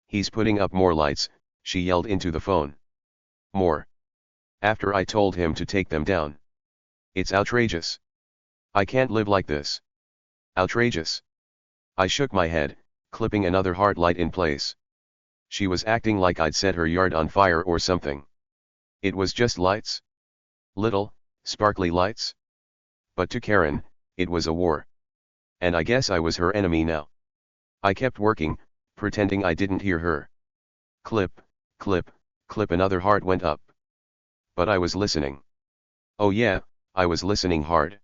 "He's putting up more lights," she yelled into the phone. "More." After I told him to take them down. "It's outrageous. I can't live like this." "Outrageous?" I shook my head, clipping another heart light in place. She was acting like I'd set her yard on fire or something. It was just lights. Little, sparkly lights. But to Karen, it was a war. And I guess I was her enemy now. I kept working, pretending I didn't hear her. Clip, clip, clip, another heart went up. But I was listening. Oh yeah, I was listening hard.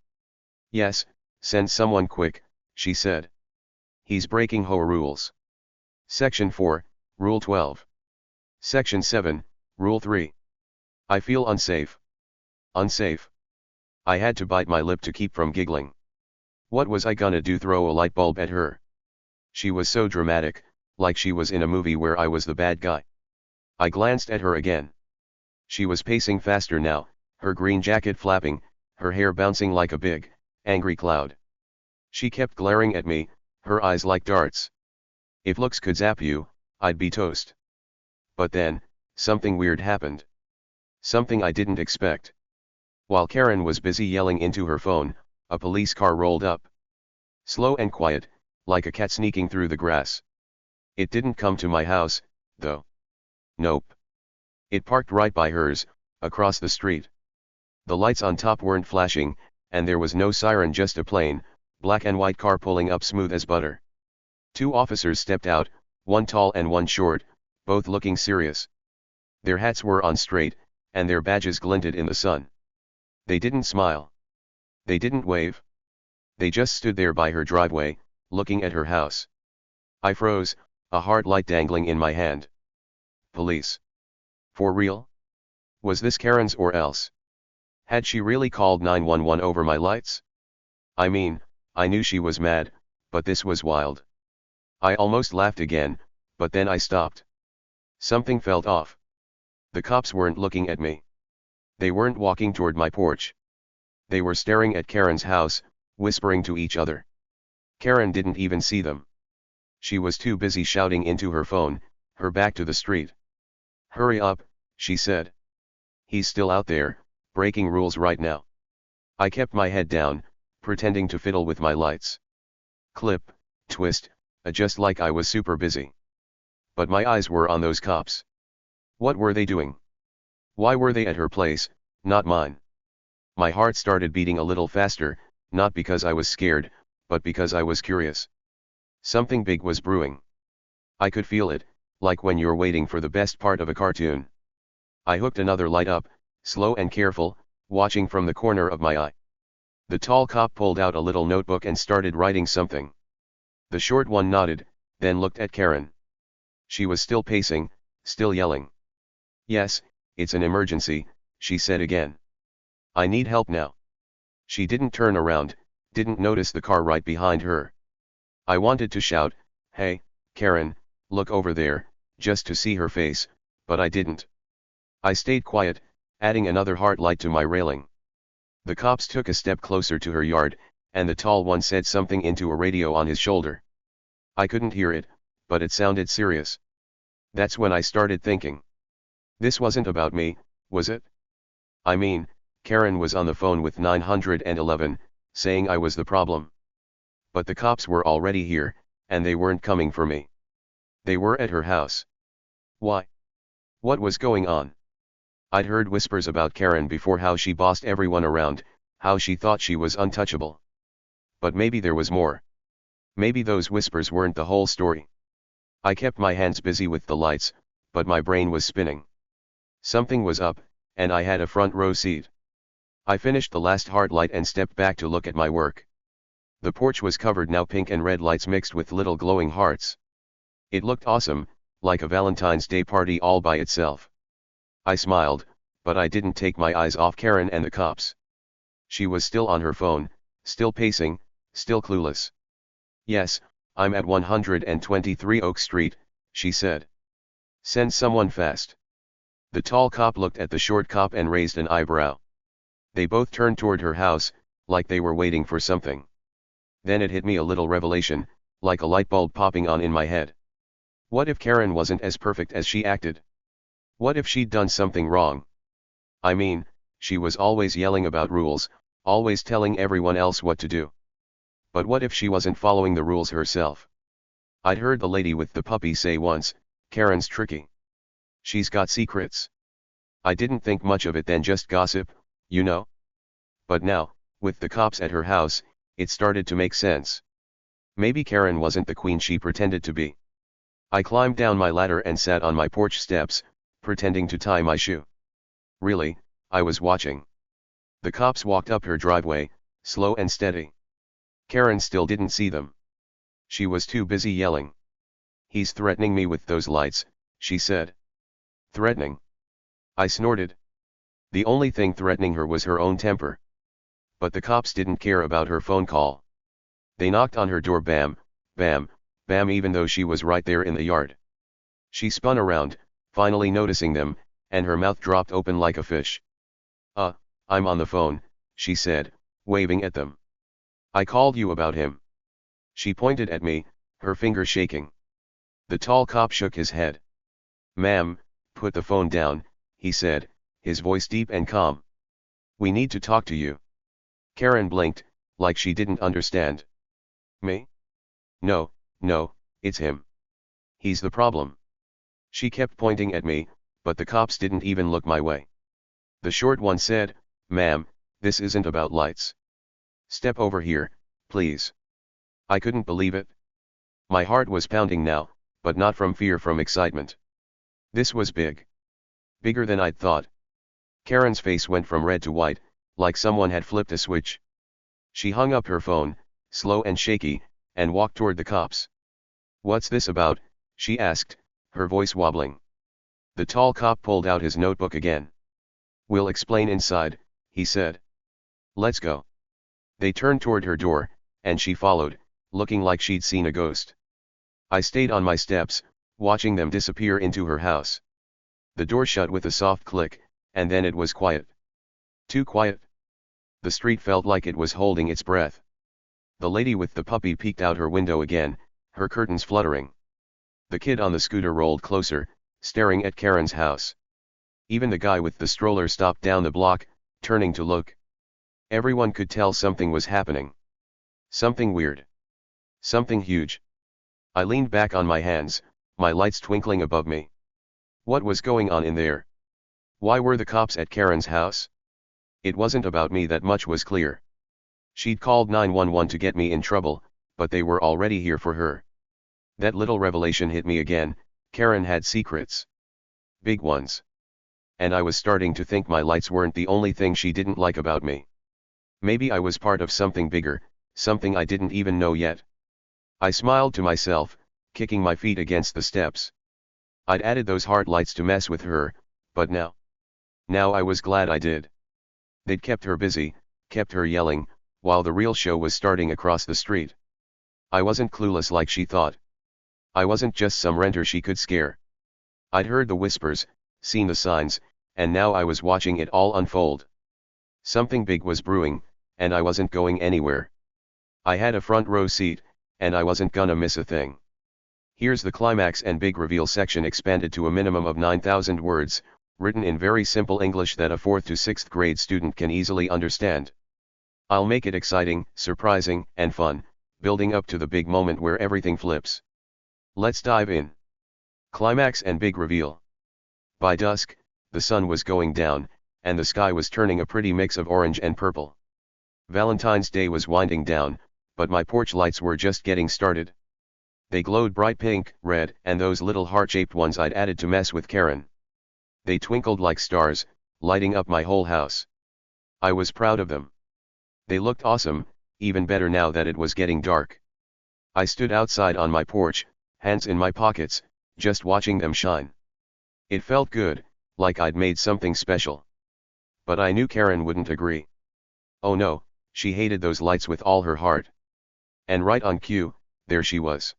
"Yes, send someone quick," she said. "He's breaking HOA rules." Section 4, Rule 12. Section 7, Rule 3. I feel unsafe. Unsafe. I had to bite my lip to keep from giggling. What was I gonna do, throw a light bulb at her? She was so dramatic, like she was in a movie where I was the bad guy. I glanced at her again. She was pacing faster now, her green jacket flapping, her hair bouncing like a big, angry cloud. She kept glaring at me, her eyes like darts. If looks could zap you, I'd be toast. But then, something weird happened. Something I didn't expect. While Karen was busy yelling into her phone, a police car rolled up. Slow and quiet, like a cat sneaking through the grass. It didn't come to my house, though. Nope. It parked right by hers, across the street. The lights on top weren't flashing, and there was no siren, just a plain, black and white car pulling up smooth as butter. Two officers stepped out, one tall and one short, both looking serious. Their hats were on straight, and their badges glinted in the sun. They didn't smile. They didn't wave. They just stood there by her driveway, looking at her house. I froze, a heart light dangling in my hand. Police. For real? Was this Karen's or else? Had she really called 911 over my lights? I mean, I knew she was mad, but this was wild. I almost laughed again, but then I stopped. Something felt off. The cops weren't looking at me. They weren't walking toward my porch. They were staring at Karen's house, whispering to each other. Karen didn't even see them. She was too busy shouting into her phone, her back to the street. "Hurry up," she said. "He's still out there, breaking rules right now." I kept my head down, pretending to fiddle with my lights. Clip, twist, adjust, like I was super busy. But my eyes were on those cops. What were they doing? Why were they at her place, not mine? My heart started beating a little faster, not because I was scared, but because I was curious. Something big was brewing. I could feel it, like when you're waiting for the best part of a cartoon. I hooked another light up, slow and careful, watching from the corner of my eye. The tall cop pulled out a little notebook and started writing something. The short one nodded, then looked at Karen. She was still pacing, still yelling. "Yes, it's an emergency," she said again. "I need help now." She didn't turn around, didn't notice the car right behind her. I wanted to shout, "Hey, Karen, look over there," just to see her face, but I didn't. I stayed quiet, adding another heart light to my railing. The cops took a step closer to her yard, and the tall one said something into a radio on his shoulder. I couldn't hear it, but it sounded serious. That's when I started thinking. This wasn't about me, was it? I mean, Karen was on the phone with 911, saying I was the problem. But the cops were already here, and they weren't coming for me. They were at her house. Why? What was going on? I'd heard whispers about Karen before, how she bossed everyone around, how she thought she was untouchable. But maybe there was more. Maybe those whispers weren't the whole story. I kept my hands busy with the lights, but my brain was spinning. Something was up, and I had a front row seat. I finished the last heart light and stepped back to look at my work. The porch was covered now, pink and red lights mixed with little glowing hearts. It looked awesome, like a Valentine's Day party all by itself. I smiled, but I didn't take my eyes off Karen and the cops. She was still on her phone, still pacing, still clueless. "Yes, I'm at 123 Oak Street," she said. Send someone fast. The tall cop looked at the short cop and raised an eyebrow. They both turned toward her house, like they were waiting for something. Then it hit me a little revelation, like a light bulb popping on in my head. What if Karen wasn't as perfect as she acted? What if she'd done something wrong? I mean, she was always yelling about rules, always telling everyone else what to do. But what if she wasn't following the rules herself? I'd heard the lady with the puppy say once, Karen's tricky. She's got secrets. I didn't think much of it then, just gossip, you know? But now, with the cops at her house, it started to make sense. Maybe Karen wasn't the queen she pretended to be. I climbed down my ladder and sat on my porch steps, pretending to tie my shoe. Really, I was watching. The cops walked up her driveway, slow and steady. Karen still didn't see them. She was too busy yelling. He's threatening me with those lights, she said. Threatening? I snorted. The only thing threatening her was her own temper. But the cops didn't care about her phone call. They knocked on her door, bam, bam, bam, even though she was right there in the yard. She spun around, finally noticing them, and her mouth dropped open like a fish. I'm on the phone, she said, waving at them. I called you about him. She pointed at me, her finger shaking. The tall cop shook his head. Ma'am, put the phone down, he said, his voice deep and calm. We need to talk to you. Karen blinked, like she didn't understand. Me? No, it's him. He's the problem. She kept pointing at me, but the cops didn't even look my way. The short one said, Ma'am, this isn't about lights. Step over here, please. I couldn't believe it. My heart was pounding now, but not from fear, from excitement. This was big. Bigger than I'd thought. Karen's face went from red to white, like someone had flipped a switch. She hung up her phone, slow and shaky, and walked toward the cops. What's this about? She asked, her voice wobbling. The tall cop pulled out his notebook again. We'll explain inside, he said. Let's go. They turned toward her door, and she followed, looking like she'd seen a ghost. I stayed on my steps, watching them disappear into her house. The door shut with a soft click, and then it was quiet. Too quiet. The street felt like it was holding its breath. The lady with the puppy peeked out her window again, her curtains fluttering. The kid on the scooter rolled closer, staring at Karen's house. Even the guy with the stroller stopped down the block, turning to look. Everyone could tell something was happening. Something weird. Something huge. I leaned back on my hands, my lights twinkling above me. What was going on in there? Why were the cops at Karen's house? It wasn't about me, that much was clear. She'd called 911 to get me in trouble, but they were already here for her. That little revelation hit me again. Karen had secrets. Big ones. And I was starting to think my lights weren't the only thing she didn't like about me. Maybe I was part of something bigger, something I didn't even know yet. I smiled to myself, kicking my feet against the steps. I'd added those heart lights to mess with her, but now I was glad I did. They'd kept her busy, kept her yelling, while the real show was starting across the street. I wasn't clueless like she thought. I wasn't just some renter she could scare. I'd heard the whispers, seen the signs, and now I was watching it all unfold. Something big was brewing, and I wasn't going anywhere. I had a front row seat, and I wasn't gonna miss a thing. Here's the climax and big reveal section expanded to a minimum of 9,000 words, written in very simple English that a 4th to 6th grade student can easily understand. I'll make it exciting, surprising, and fun, building up to the big moment where everything flips. Let's dive in. Climax and big reveal. By dusk, the sun was going down, and the sky was turning a pretty mix of orange and purple. Valentine's Day was winding down, but my porch lights were just getting started. They glowed bright pink, red, and those little heart-shaped ones I'd added to mess with Karen. They twinkled like stars, lighting up my whole house. I was proud of them. They looked awesome, even better now that it was getting dark. I stood outside on my porch, hands in my pockets, just watching them shine. It felt good, like I'd made something special. But I knew Karen wouldn't agree. Oh no, she hated those lights with all her heart. And right on cue, there she was.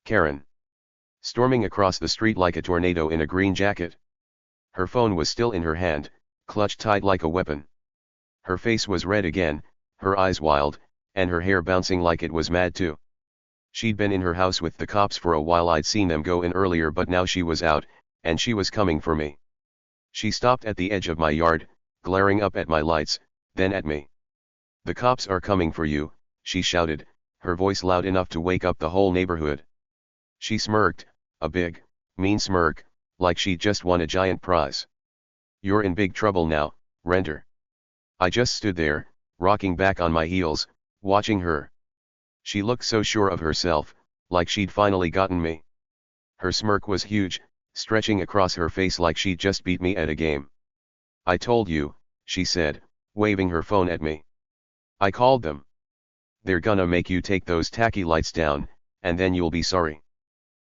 Karen. storming across the street like a tornado in a green jacket. Her phone was still in her hand, clutched tight like a weapon. Her face was red again, her eyes wild, and her hair bouncing like it was mad too. She'd been in her house with the cops for a while. I'd seen them go in earlier, but now she was out, and she was coming for me. She stopped at the edge of my yard, glaring up at my lights, then at me. "The cops are coming for you," she shouted, her voice loud enough to wake up the whole neighborhood. She smirked, a big, mean smirk, like she'd just won a giant prize. "You're in big trouble now, renter." I just stood there, rocking back on my heels, watching her. She looked so sure of herself, like she'd finally gotten me. Her smirk was huge, stretching across her face like she'd just beat me at a game. "I told you," she said, waving her phone at me. "I called them. They're gonna make you take those tacky lights down, and then you'll be sorry."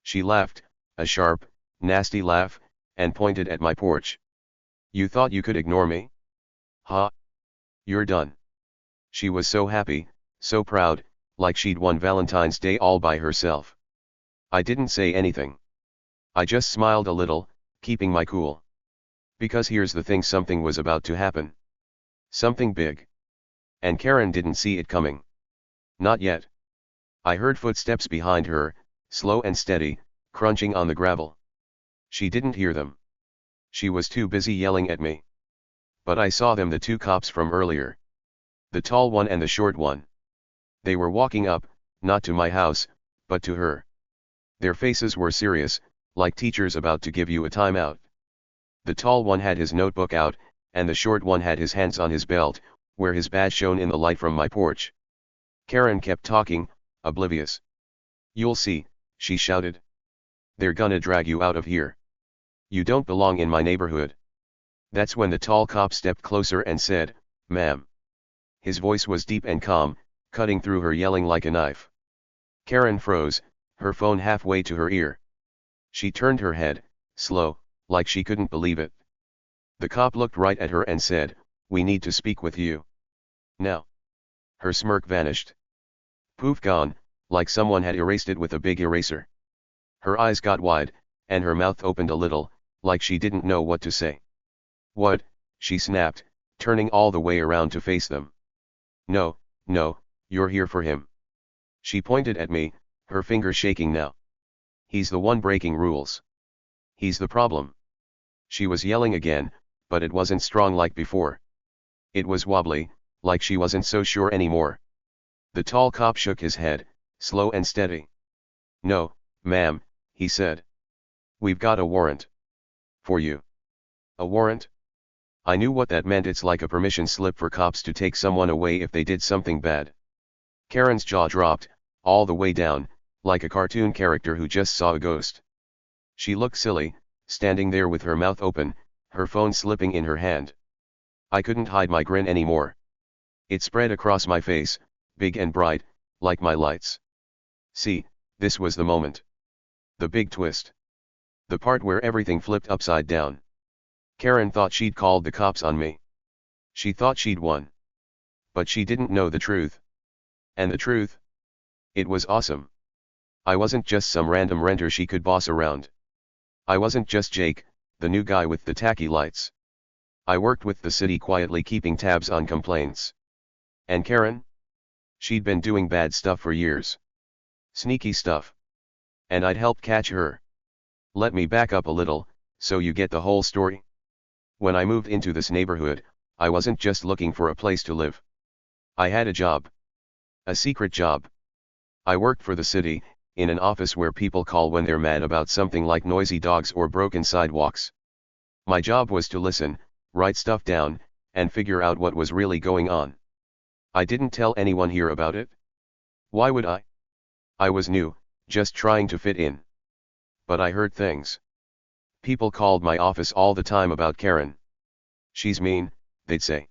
She laughed, a sharp, nasty laugh, and pointed at my porch. "You thought you could ignore me? Huh? You're done." She was so happy, so proud, like she'd won Valentine's Day all by herself. I didn't say anything. I just smiled a little, keeping my cool. Because here's the thing, something was about to happen. Something big. And Karen didn't see it coming. Not yet. I heard footsteps behind her, slow and steady, crunching on the gravel. She didn't hear them. She was too busy yelling at me. But I saw them, the two cops from earlier. The tall one and the short one. They were walking up, not to my house, but to her. Their faces were serious, like teachers about to give you a timeout. The tall one had his notebook out, and the short one had his hands on his belt, where his badge shone in the light from my porch. Karen kept talking, oblivious. "You'll see," she shouted. "They're gonna drag you out of here. You don't belong in my neighborhood." That's when the tall cop stepped closer and said, "Ma'am." His voice was deep and calm, cutting through her yelling like a knife. Karen froze, her phone halfway to her ear. She turned her head, slow, like she couldn't believe it. The cop looked right at her and said, "We need to speak with you. Now." Her smirk vanished. Poof, gone, like someone had erased it with a big eraser. Her eyes got wide, and her mouth opened a little, like she didn't know what to say. "What?" she snapped, turning all the way around to face them. "No, no, you're here for him." She pointed at me, her finger shaking now. "He's the one breaking rules. He's the problem." She was yelling again, but it wasn't strong like before. It was wobbly, like she wasn't so sure anymore. The tall cop shook his head, slow and steady. "No, ma'am," he said. "We've got a warrant. For you." "A warrant?" I knew what that meant. It's like a permission slip for cops to take someone away if they did something bad. Karen's jaw dropped, all the way down, like a cartoon character who just saw a ghost. She looked silly, standing there with her mouth open, her phone slipping in her hand. I couldn't hide my grin anymore. It spread across my face, big and bright, like my lights. See, this was the moment. The big twist. The part where everything flipped upside down. Karen thought she'd called the cops on me. She thought she'd won. But she didn't know the truth. And the truth? It was awesome. I wasn't just some random renter she could boss around. I wasn't just Jake, the new guy with the tacky lights. I worked with the city quietly, keeping tabs on complaints. And Karen? She'd been doing bad stuff for years. Sneaky stuff. And I'd helped catch her. Let me back up a little, so you get the whole story. When I moved into this neighborhood, I wasn't just looking for a place to live. I had a job. A secret job. I worked for the city, in an office where people call when they're mad about something like noisy dogs or broken sidewalks. My job was to listen, write stuff down, and figure out what was really going on. I didn't tell anyone here about it. Why would I? I was new, just trying to fit in. But I heard things. People called my office all the time about Karen. "She's mean," they'd say.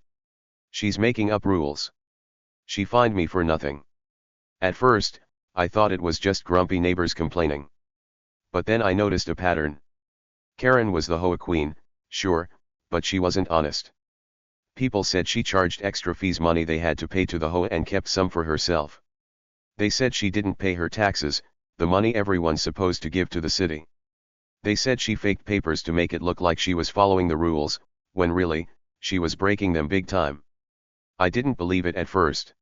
"She's making up rules. She fined me for nothing." At first, I thought it was just grumpy neighbors complaining. But then I noticed a pattern. Karen was the HOA queen, sure, but she wasn't honest. People said she charged extra fees, money they had to pay to the HOA, and kept some for herself. They said she didn't pay her taxes, the money everyone's supposed to give to the city. They said she faked papers to make it look like she was following the rules, when really, she was breaking them big time. I didn't believe it at first.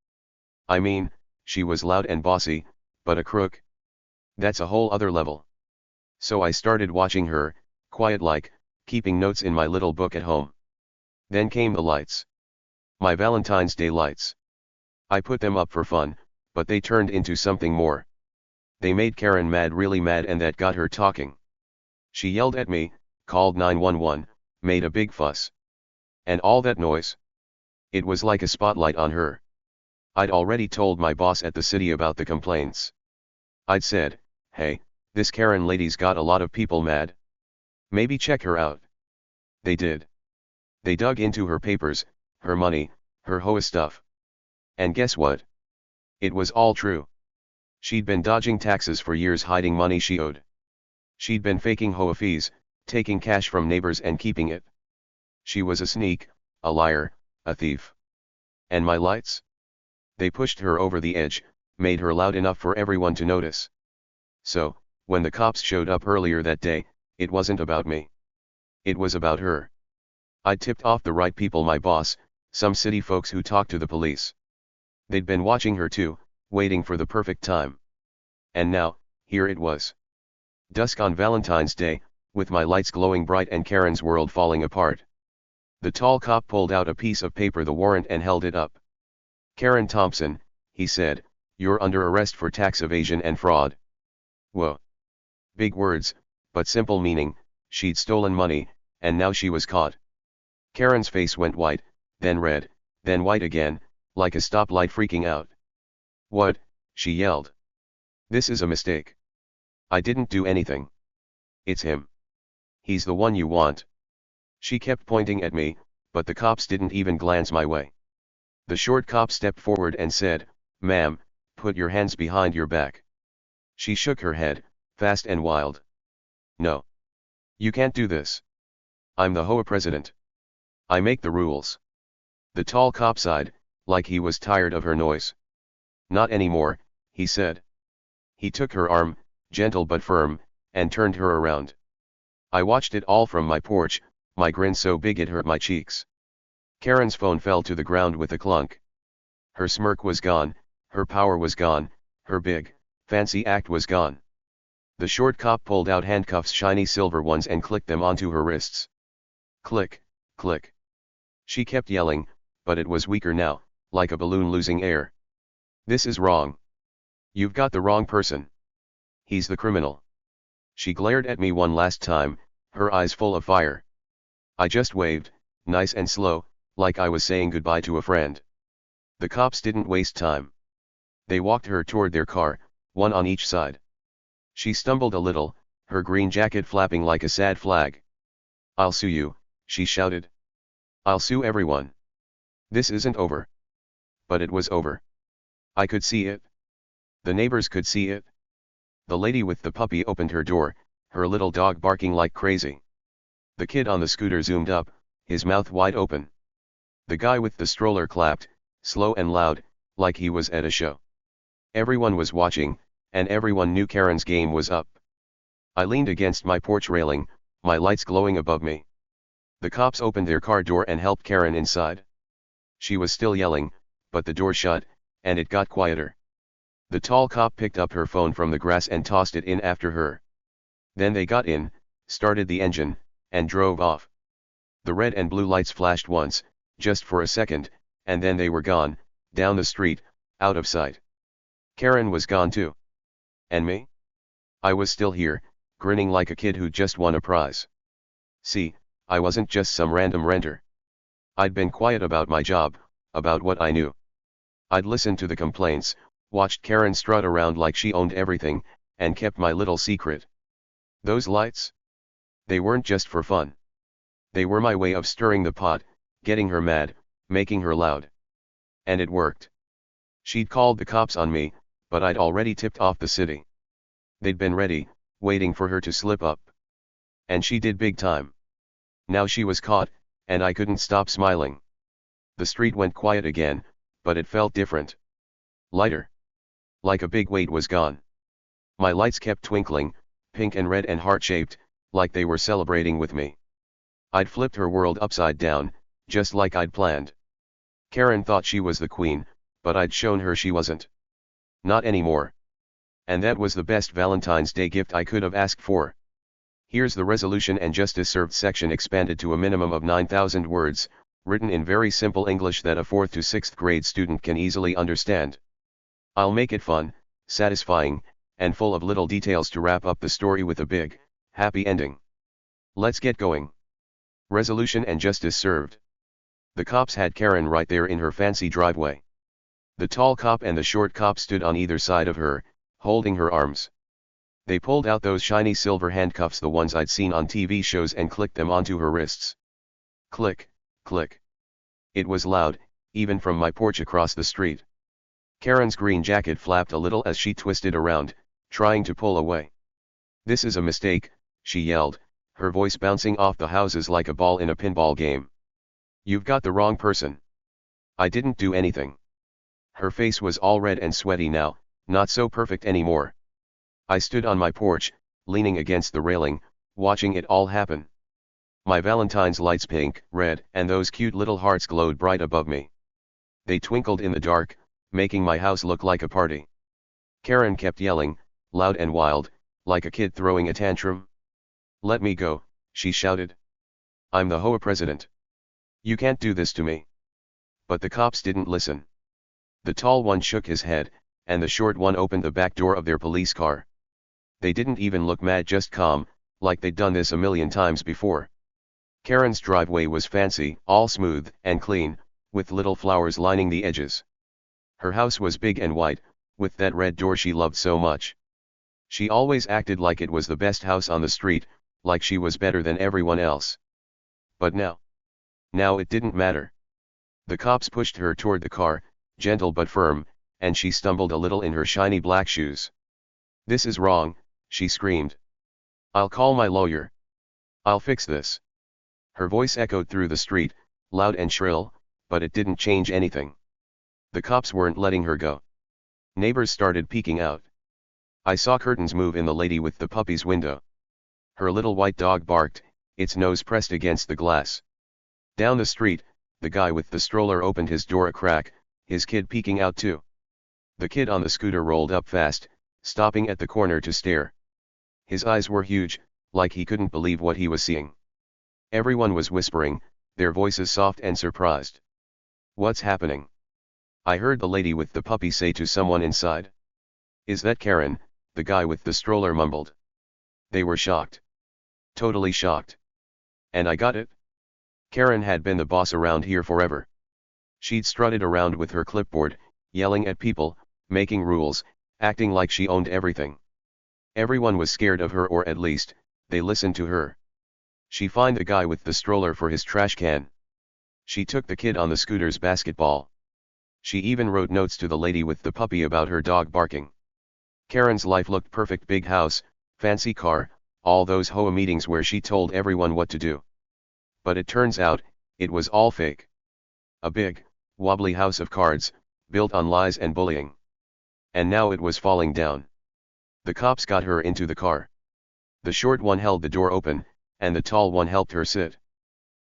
I mean, she was loud and bossy, but a crook? That's a whole other level. So I started watching her, quiet like, keeping notes in my little book at home. Then came the lights. My Valentine's Day lights. I put them up for fun, but they turned into something more. They made Karen mad, really mad, and that got her talking. She yelled at me, called 911, made a big fuss. And all that noise. It was like a spotlight on her. I'd already told my boss at the city about the complaints. I'd said, hey, this Karen lady's got a lot of people mad. Maybe check her out. They did. They dug into her papers, her money, her HOA stuff. And guess what? It was all true. She'd been dodging taxes for years, hiding money she owed. She'd been faking HOA fees, taking cash from neighbors and keeping it. She was a sneak, a liar, a thief. And my lights? They pushed her over the edge, made her loud enough for everyone to notice. So, when the cops showed up earlier that day, it wasn't about me. It was about her. I'd tipped off the right people, my boss, some city folks who talked to the police. They'd been watching her too, waiting for the perfect time. And now, here it was. Dusk on Valentine's Day, with my lights glowing bright and Karen's world falling apart. The tall cop pulled out a piece of paper, the warrant, and held it up. Karen Thompson, he said, you're under arrest for tax evasion and fraud. Whoa. Big words, but simple meaning. She'd stolen money, and now she was caught. Karen's face went white, then red, then white again, like a stoplight, freaking out. What? She yelled. This is a mistake. I didn't do anything. It's him. He's the one you want. She kept pointing at me, but the cops didn't even glance my way. The short cop stepped forward and said, ma'am, put your hands behind your back. She shook her head, fast and wild. No. You can't do this. I'm the HOA president. I make the rules. The tall cop sighed, like he was tired of her noise. Not anymore, he said. He took her arm, gentle but firm, and turned her around. I watched it all from my porch, my grin so big it hurt my cheeks. Karen's phone fell to the ground with a clunk. Her smirk was gone, her power was gone, her big, fancy act was gone. The short cop pulled out handcuffs, shiny silver ones, and clicked them onto her wrists. Click, click. She kept yelling, but it was weaker now, like a balloon losing air. This is wrong. You've got the wrong person. He's the criminal. She glared at me one last time, her eyes full of fire. I just waved, nice and slow, like I was saying goodbye to a friend. The cops didn't waste time. They walked her toward their car, one on each side. She stumbled a little, her green jacket flapping like a sad flag. I'll sue you, she shouted. I'll sue everyone. This isn't over. But it was over. I could see it. The neighbors could see it. The lady with the puppy opened her door, her little dog barking like crazy. The kid on the scooter zoomed up, his mouth wide open. The guy with the stroller clapped, slow and loud, like he was at a show. Everyone was watching, and everyone knew Karen's game was up. I leaned against my porch railing, my lights glowing above me. The cops opened their car door and helped Karen inside. She was still yelling, but the door shut, and it got quieter. The tall cop picked up her phone from the grass and tossed it in after her. Then they got in, started the engine, and drove off. The red and blue lights flashed once, just for a second, and then they were gone, down the street, out of sight. Karen was gone too. And me? I was still here, grinning like a kid who just won a prize. See, I wasn't just some random renter. I'd been quiet about my job, about what I knew. I'd listened to the complaints, watched Karen strut around like she owned everything, and kept my little secret. Those lights? They weren't just for fun. They were my way of stirring the pot, getting her mad, making her loud. And it worked. She'd called the cops on me, but I'd already tipped off the city. They'd been ready, waiting for her to slip up. And she did big time. Now she was caught, and I couldn't stop smiling. The street went quiet again, but it felt different. Lighter. Like a big weight was gone. My lights kept twinkling, pink and red and heart-shaped, like they were celebrating with me. I'd flipped her world upside down, just like I'd planned. Karen thought she was the queen, but I'd shown her she wasn't. Not anymore. And that was the best Valentine's Day gift I could have asked for. Here's the resolution and justice served section expanded to a minimum of 9,000 words, written in very simple English that a 4th to 6th grade student can easily understand. I'll make it fun, satisfying, and full of little details to wrap up the story with a big, happy ending. Let's get going. Resolution and justice served. The cops had Karen right there in her fancy driveway. The tall cop and the short cop stood on either side of her, holding her arms. They pulled out those shiny silver handcuffs, the ones I'd seen on TV shows, and clicked them onto her wrists. Click, click. It was loud, even from my porch across the street. Karen's green jacket flapped a little as she twisted around, trying to pull away. "This is a mistake," she yelled, her voice bouncing off the houses like a ball in a pinball game. "You've got the wrong person. I didn't do anything." Her face was all red and sweaty now, not so perfect anymore. I stood on my porch, leaning against the railing, watching it all happen. My Valentine's lights, pink, red, and those cute little hearts, glowed bright above me. They twinkled in the dark, making my house look like a party. Karen kept yelling, loud and wild, like a kid throwing a tantrum. "Let me go," she shouted. "I'm the HOA president. You can't do this to me." But the cops didn't listen. The tall one shook his head, and the short one opened the back door of their police car. They didn't even look mad, just calm, like they'd done this a million times before. Karen's driveway was fancy, all smooth and clean, with little flowers lining the edges. Her house was big and white, with that red door she loved so much. She always acted like it was the best house on the street, like she was better than everyone else. But now it didn't matter. The cops pushed her toward the car, gentle but firm, and she stumbled a little in her shiny black shoes. "This is wrong," she screamed. "I'll call my lawyer. I'll fix this." Her voice echoed through the street, loud and shrill, but it didn't change anything. The cops weren't letting her go. Neighbors started peeking out. I saw curtains move in the lady with the puppy's window. Her little white dog barked, its nose pressed against the glass. Down the street, the guy with the stroller opened his door a crack, his kid peeking out too. The kid on the scooter rolled up fast, stopping at the corner to stare. His eyes were huge, like he couldn't believe what he was seeing. Everyone was whispering, their voices soft and surprised. "What's happening?" I heard the lady with the puppy say to someone inside. "Is that Karen?" the guy with the stroller mumbled. They were shocked. Totally shocked. And I got it. Karen had been the boss around here forever. She'd strutted around with her clipboard, yelling at people, making rules, acting like she owned everything. Everyone was scared of her, or at least, they listened to her. She fined the guy with the stroller for his trash can. She took the kid on the scooter's basketball. She even wrote notes to the lady with the puppy about her dog barking. Karen's life looked perfect: big house, fancy car, all those HOA meetings where she told everyone what to do. But it turns out, it was all fake. A big, wobbly house of cards, built on lies and bullying. And now it was falling down. The cops got her into the car. The short one held the door open, and the tall one helped her sit.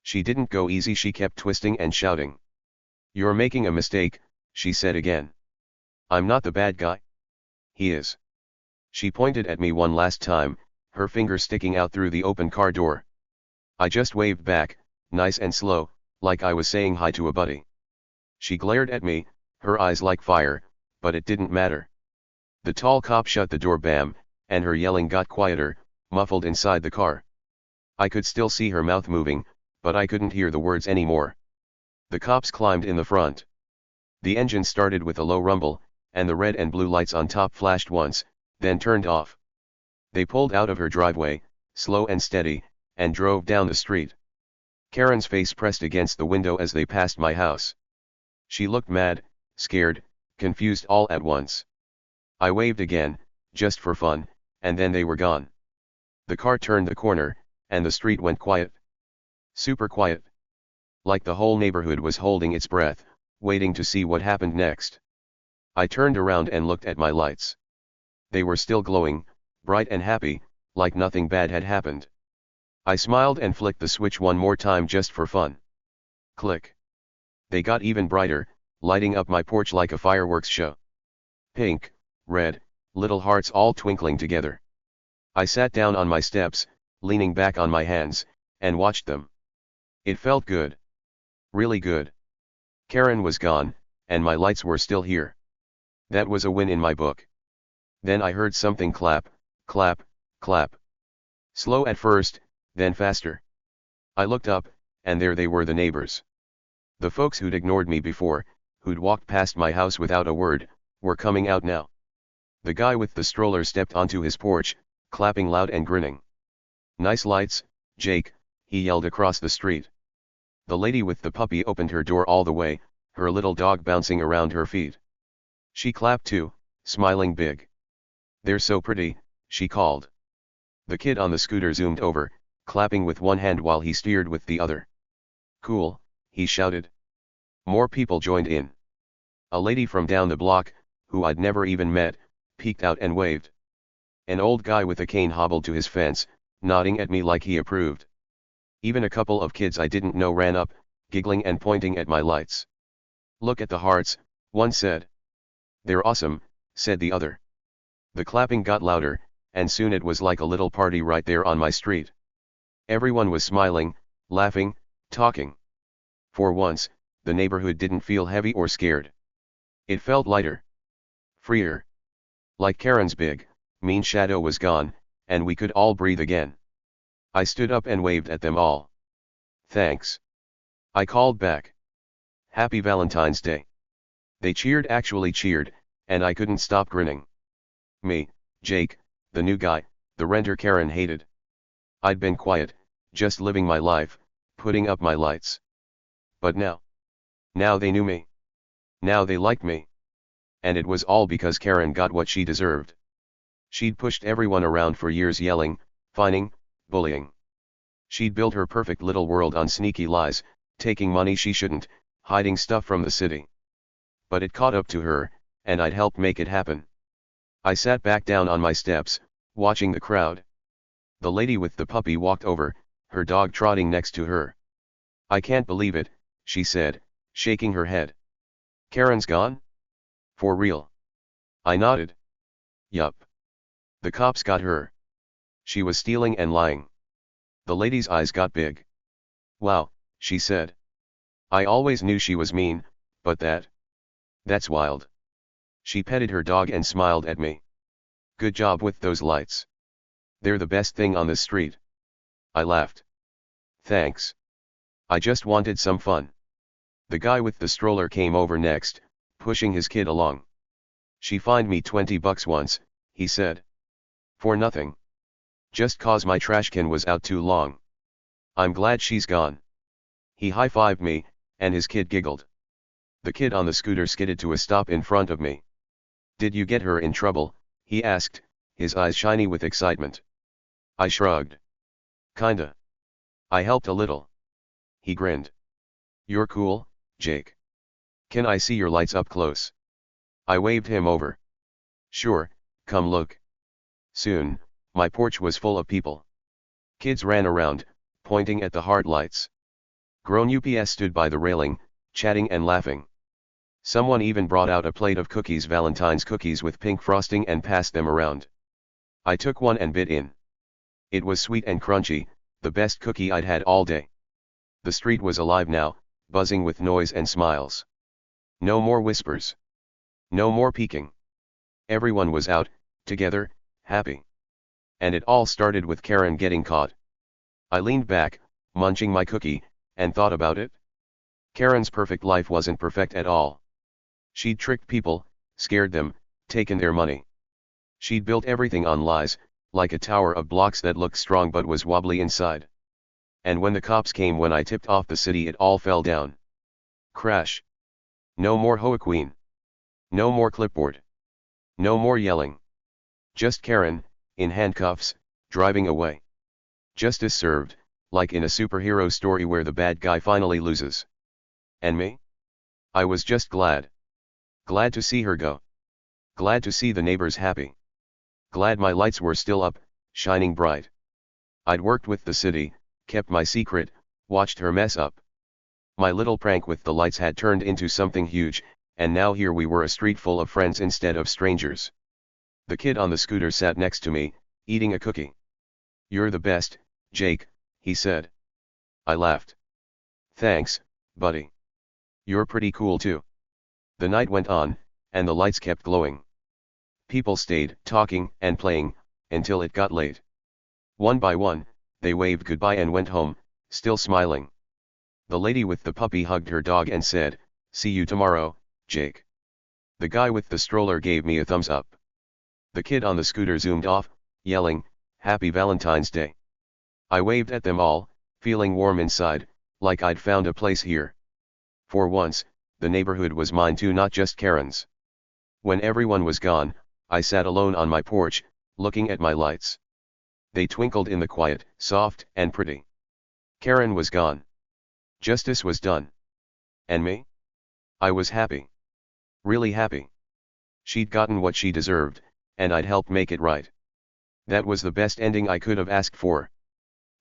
She didn't go easy, she kept twisting and shouting. "You're making a mistake," she said again. "I'm not the bad guy. He is." She pointed at me one last time, her finger sticking out through the open car door. I just waved back, nice and slow, like I was saying hi to a buddy. She glared at me, her eyes like fire, but it didn't matter. The tall cop shut the door, bam, and her yelling got quieter, muffled inside the car. I could still see her mouth moving, but I couldn't hear the words anymore. The cops climbed in the front. The engine started with a low rumble, and the red and blue lights on top flashed once, then turned off. They pulled out of her driveway, slow and steady, and drove down the street. Karen's face pressed against the window as they passed my house. She looked mad, scared, confused all at once. I waved again, just for fun, and then they were gone. The car turned the corner, and the street went quiet. Super quiet. Like the whole neighborhood was holding its breath, waiting to see what happened next. I turned around and looked at my lights. They were still glowing, bright and happy, like nothing bad had happened. I smiled and flicked the switch one more time just for fun. Click. They got even brighter, lighting up my porch like a fireworks show. Pink, red, little hearts all twinkling together. I sat down on my steps, leaning back on my hands, and watched them. It felt good. Really good. Karen was gone, and my lights were still here. That was a win in my book. Then I heard something clap, clap, clap. Slow at first, then faster. I looked up, and there they were, the neighbors. The folks who'd ignored me before, who'd walked past my house without a word, were coming out now. The guy with the stroller stepped onto his porch, clapping loud and grinning. "Nice lights, Jake," he yelled across the street. The lady with the puppy opened her door all the way, her little dog bouncing around her feet. She clapped too, smiling big. "They're so pretty," she called. The kid on the scooter zoomed over, clapping with one hand while he steered with the other. "Cool," he shouted. More people joined in. A lady from down the block, who I'd never even met, peeked out and waved. An old guy with a cane hobbled to his fence, nodding at me like he approved. Even a couple of kids I didn't know ran up, giggling and pointing at my lights. "Look at the hearts," one said. "They're awesome," said the other. The clapping got louder, and soon it was like a little party right there on my street. Everyone was smiling, laughing, talking. For once, the neighborhood didn't feel heavy or scared. It felt lighter. Freer. Like Karen's big, mean shadow was gone, and we could all breathe again. I stood up and waved at them all. "Thanks." I called back. "Happy Valentine's Day." They cheered, actually cheered, and I couldn't stop grinning. Me, Jake, the new guy, the renter Karen hated. I'd been quiet, just living my life, putting up my lights. But now they knew me. Now they liked me. And it was all because Karen got what she deserved. She'd pushed everyone around for years, yelling, fining, bullying. She'd built her perfect little world on sneaky lies, taking money she shouldn't, hiding stuff from the city. But it caught up to her, and I'd helped make it happen. I sat back down on my steps, watching the crowd. The lady with the puppy walked over, her dog trotting next to her. "I can't believe it," she said, shaking her head. "Karen's gone? For real?" I nodded. "Yup. The cops got her. She was stealing and lying." The lady's eyes got big. "Wow," she said. "I always knew she was mean, but that's wild." She petted her dog and smiled at me. "Good job with those lights. They're the best thing on the street." I laughed. "Thanks. I just wanted some fun." The guy with the stroller came over next, pushing his kid along. "She fined me $20 once," he said. "For nothing. Just 'cause my trash can was out too long. I'm glad she's gone." He high-fived me, and his kid giggled. The kid on the scooter skidded to a stop in front of me. "Did you get her in trouble?" he asked, his eyes shiny with excitement. I shrugged. "Kinda. I helped a little." He grinned. "You're cool, Jake. Can I see your lights up close?" I waved him over. "Sure, come look." Soon, my porch was full of people. Kids ran around, pointing at the heart lights. Grown UPS stood by the railing, chatting and laughing. Someone even brought out a plate of cookies, Valentine's cookies with pink frosting, and passed them around. I took one and bit in. It was sweet and crunchy, the best cookie I'd had all day. The street was alive now, buzzing with noise and smiles. No more whispers. No more peeking. Everyone was out, together, happy. And it all started with Karen getting caught. I leaned back, munching my cookie, and thought about it. Karen's perfect life wasn't perfect at all. She'd tricked people, scared them, taken their money. She'd built everything on lies, like a tower of blocks that looked strong but was wobbly inside. And when the cops came when I tipped off the city, it all fell down. Crash. No more HOA queen. No more clipboard. No more yelling. Just Karen, in handcuffs, driving away. Justice served, like in a superhero story where the bad guy finally loses. And me? I was just glad. Glad to see her go. Glad to see the neighbors happy. Glad my lights were still up, shining bright. I'd worked with the city, kept my secret, watched her mess up. My little prank with the lights had turned into something huge, and now here we were, a street full of friends instead of strangers. The kid on the scooter sat next to me, eating a cookie. "You're the best, Jake," he said. I laughed. "Thanks, buddy. You're pretty cool too." The night went on, and the lights kept glowing. People stayed talking and playing, until it got late. One by one, they waved goodbye and went home, still smiling. The lady with the puppy hugged her dog and said, "See you tomorrow, Jake." The guy with the stroller gave me a thumbs up. The kid on the scooter zoomed off, yelling, "Happy Valentine's Day." I waved at them all, feeling warm inside, like I'd found a place here. For once, the neighborhood was mine too, not just Karen's. When everyone was gone, I sat alone on my porch, looking at my lights. They twinkled in the quiet, soft and pretty. Karen was gone. Justice was done. And me? I was happy. Really happy. She'd gotten what she deserved, and I'd helped make it right. That was the best ending I could have asked for.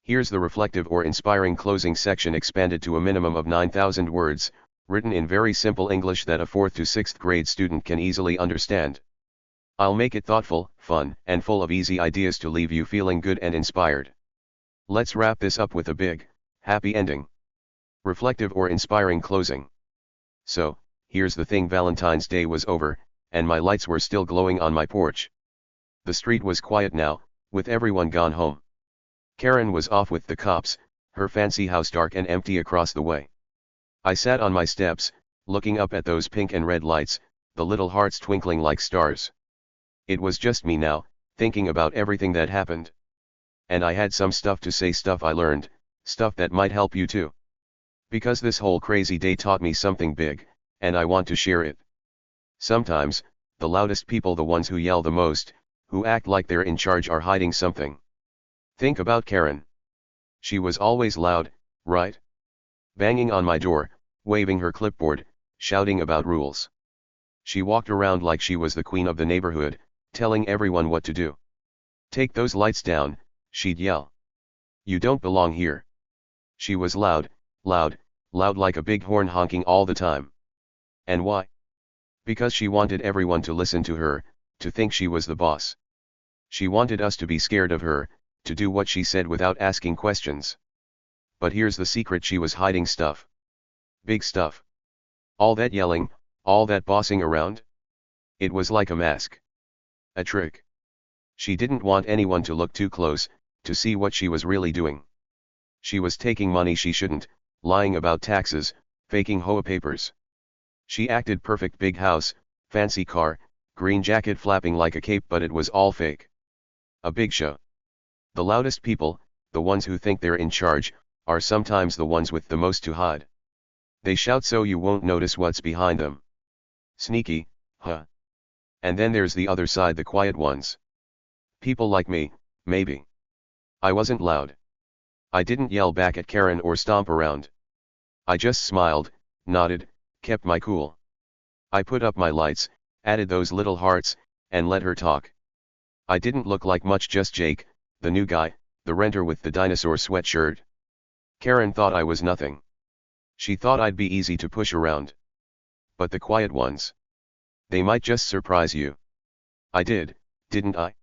Here's the reflective or inspiring closing section, expanded to a minimum of 9,000 words, written in very simple English that a 4th to 6th grade student can easily understand. I'll make it thoughtful, fun, and full of easy ideas to leave you feeling good and inspired. Let's wrap this up with a big, happy ending. Reflective or inspiring closing. So, here's the thing: Valentine's Day was over, and my lights were still glowing on my porch. The street was quiet now, with everyone gone home. Karen was off with the cops, her fancy house dark and empty across the way. I sat on my steps, looking up at those pink and red lights, the little hearts twinkling like stars. It was just me now, thinking about everything that happened. And I had some stuff to say, stuff I learned, stuff that might help you too. Because this whole crazy day taught me something big, and I want to share it. Sometimes, the loudest people, the ones who yell the most, who act like they're in charge, are hiding something. Think about Karen. She was always loud, right? Banging on my door, waving her clipboard, shouting about rules. She walked around like she was the queen of the neighborhood, telling everyone what to do. "Take those lights down," she'd yell. "You don't belong here." She was loud, loud, loud like a big horn, honking all the time. And why? Because she wanted everyone to listen to her, to think she was the boss. She wanted us to be scared of her, to do what she said without asking questions. But here's the secret: she was hiding stuff. Big stuff. All that yelling, all that bossing around. It was like a mask. A trick. She didn't want anyone to look too close, to see what she was really doing. She was taking money she shouldn't, lying about taxes, faking HOA papers. She acted perfect: big house, fancy car, green jacket flapping like a cape, but it was all fake. A big show. The loudest people, the ones who think they're in charge, are sometimes the ones with the most to hide. They shout so you won't notice what's behind them. Sneaky, huh? And then there's the other side, the quiet ones. People like me, maybe. I wasn't loud. I didn't yell back at Karen or stomp around. I just smiled, nodded, kept my cool. I put up my lights, added those little hearts, and let her talk. I didn't look like much, just Jake, the new guy, the renter with the dinosaur sweatshirt. Karen thought I was nothing. She thought I'd be easy to push around. But the quiet ones. They might just surprise you. I did, didn't I?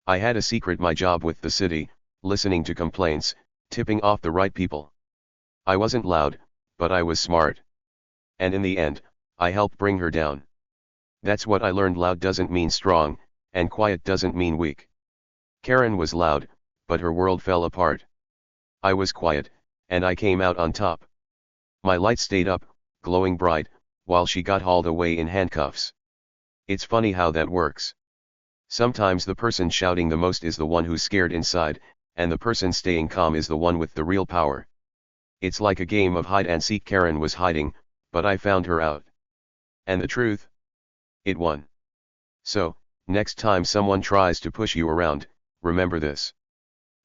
I had a secret: my job with the city, listening to complaints, tipping off the right people. I wasn't loud, but I was smart. And in the end, I helped bring her down. That's what I learned: loud doesn't mean strong, and quiet doesn't mean weak. Karen was loud, but her world fell apart. I was quiet, and I came out on top. My light stayed up, glowing bright, while she got hauled away in handcuffs. It's funny how that works. Sometimes the person shouting the most is the one who's scared inside, and the person staying calm is the one with the real power. It's like a game of hide and seek. Karen was hiding, but I found her out. And the truth? It won. So, next time someone tries to push you around, remember this.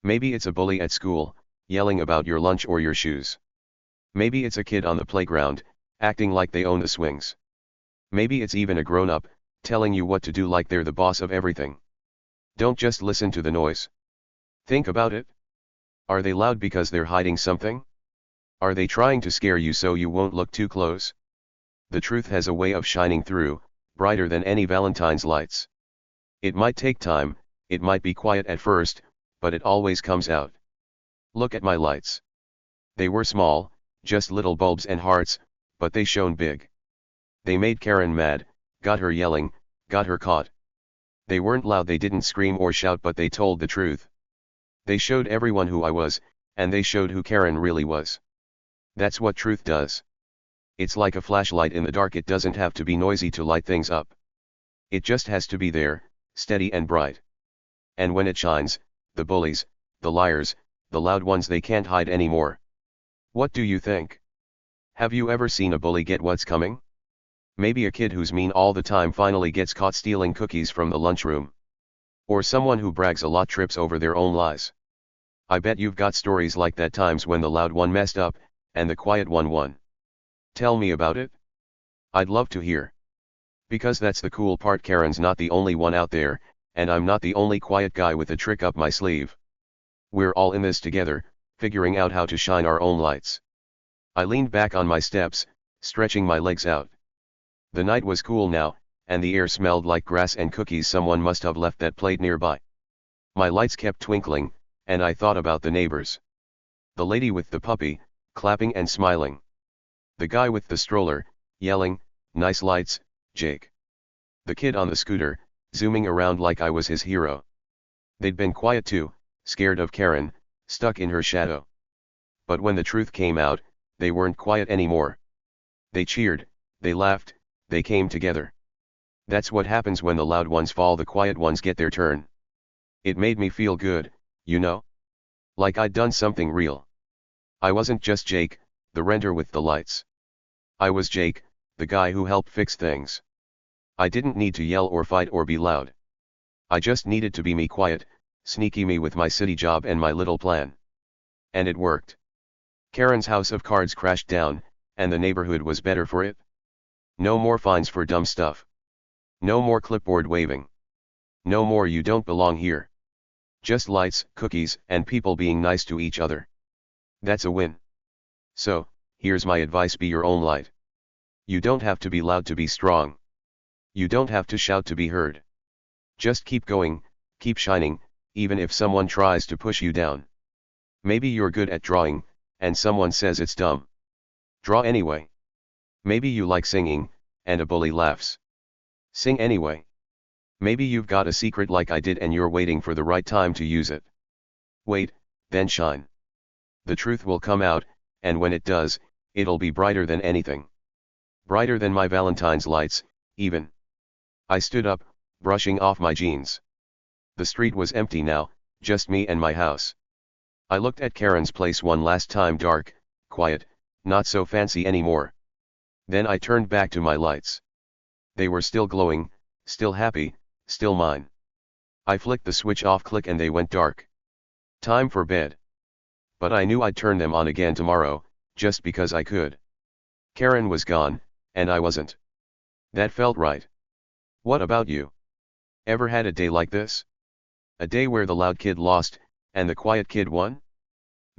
Maybe it's a bully at school, yelling about your lunch or your shoes. Maybe it's a kid on the playground, acting like they own the swings. Maybe it's even a grown-up, telling you what to do like they're the boss of everything. Don't just listen to the noise. Think about it. Are they loud because they're hiding something? Are they trying to scare you so you won't look too close? The truth has a way of shining through, brighter than any Valentine's lights. It might take time, it might be quiet at first, but it always comes out. Look at my lights. They were small, just little bulbs and hearts, but they shone big. They made Karen mad, got her yelling, got her caught. They weren't loud, they didn't scream or shout, but they told the truth. They showed everyone who I was, and they showed who Karen really was. That's what truth does. It's like a flashlight in the dark, it doesn't have to be noisy to light things up. It just has to be there, steady and bright. And when it shines, the bullies, the liars, the loud ones, they can't hide anymore. What do you think? Have you ever seen a bully get what's coming? Maybe a kid who's mean all the time finally gets caught stealing cookies from the lunchroom. Or someone who brags a lot trips over their own lies. I bet you've got stories like that, times when the loud one messed up, and the quiet one won. Tell me about it. I'd love to hear. Because that's the cool part, Karen's not the only one out there, and I'm not the only quiet guy with a trick up my sleeve. We're all in this together, figuring out how to shine our own lights. I leaned back on my steps, stretching my legs out. The night was cool now, and the air smelled like grass and cookies. Someone must have left that plate nearby. My lights kept twinkling, and I thought about the neighbors. The lady with the puppy, clapping and smiling. The guy with the stroller, yelling, "Nice lights, Jake." The kid on the scooter, zooming around like I was his hero. They'd been quiet too, scared of Karen, stuck in her shadow. But when the truth came out, they weren't quiet anymore. They cheered, they laughed, they came together. That's what happens when the loud ones fall, the quiet ones get their turn. It made me feel good, you know? Like I'd done something real. I wasn't just Jake, the renter with the lights. I was Jake, the guy who helped fix things. I didn't need to yell or fight or be loud. I just needed to be me, quiet, sneaky me with my city job and my little plan. And it worked. Karen's house of cards crashed down, and the neighborhood was better for it. No more fines for dumb stuff. No more clipboard waving. No more "you don't belong here." Just lights, cookies, and people being nice to each other. That's a win. So, here's my advice: be your own light. You don't have to be loud to be strong. You don't have to shout to be heard. Just keep going, keep shining, even if someone tries to push you down. Maybe you're good at drawing, and someone says it's dumb. Draw anyway. Maybe you like singing, and a bully laughs. Sing anyway. Maybe you've got a secret like I did and you're waiting for the right time to use it. Wait, then shine. The truth will come out, and when it does, it'll be brighter than anything. Brighter than my Valentine's lights, even. I stood up, brushing off my jeans. The street was empty now, just me and my house. I looked at Karen's place one last time, dark, quiet, not so fancy anymore. Then I turned back to my lights. They were still glowing, still happy, still mine. I flicked the switch off, click, and they went dark. Time for bed. But I knew I'd turn them on again tomorrow, just because I could. Karen was gone, and I wasn't. That felt right. What about you? Ever had a day like this? A day where the loud kid lost, and the quiet kid won?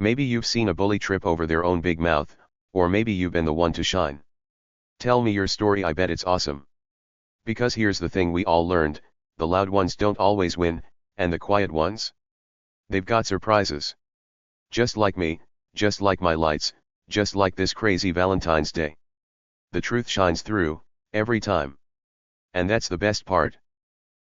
Maybe you've seen a bully trip over their own big mouth, or maybe you've been the one to shine. Tell me your story, I bet it's awesome. Because here's the thing we all learned: the loud ones don't always win, and the quiet ones? They've got surprises. Just like me, just like my lights, just like this crazy Valentine's Day. The truth shines through, every time. And that's the best part.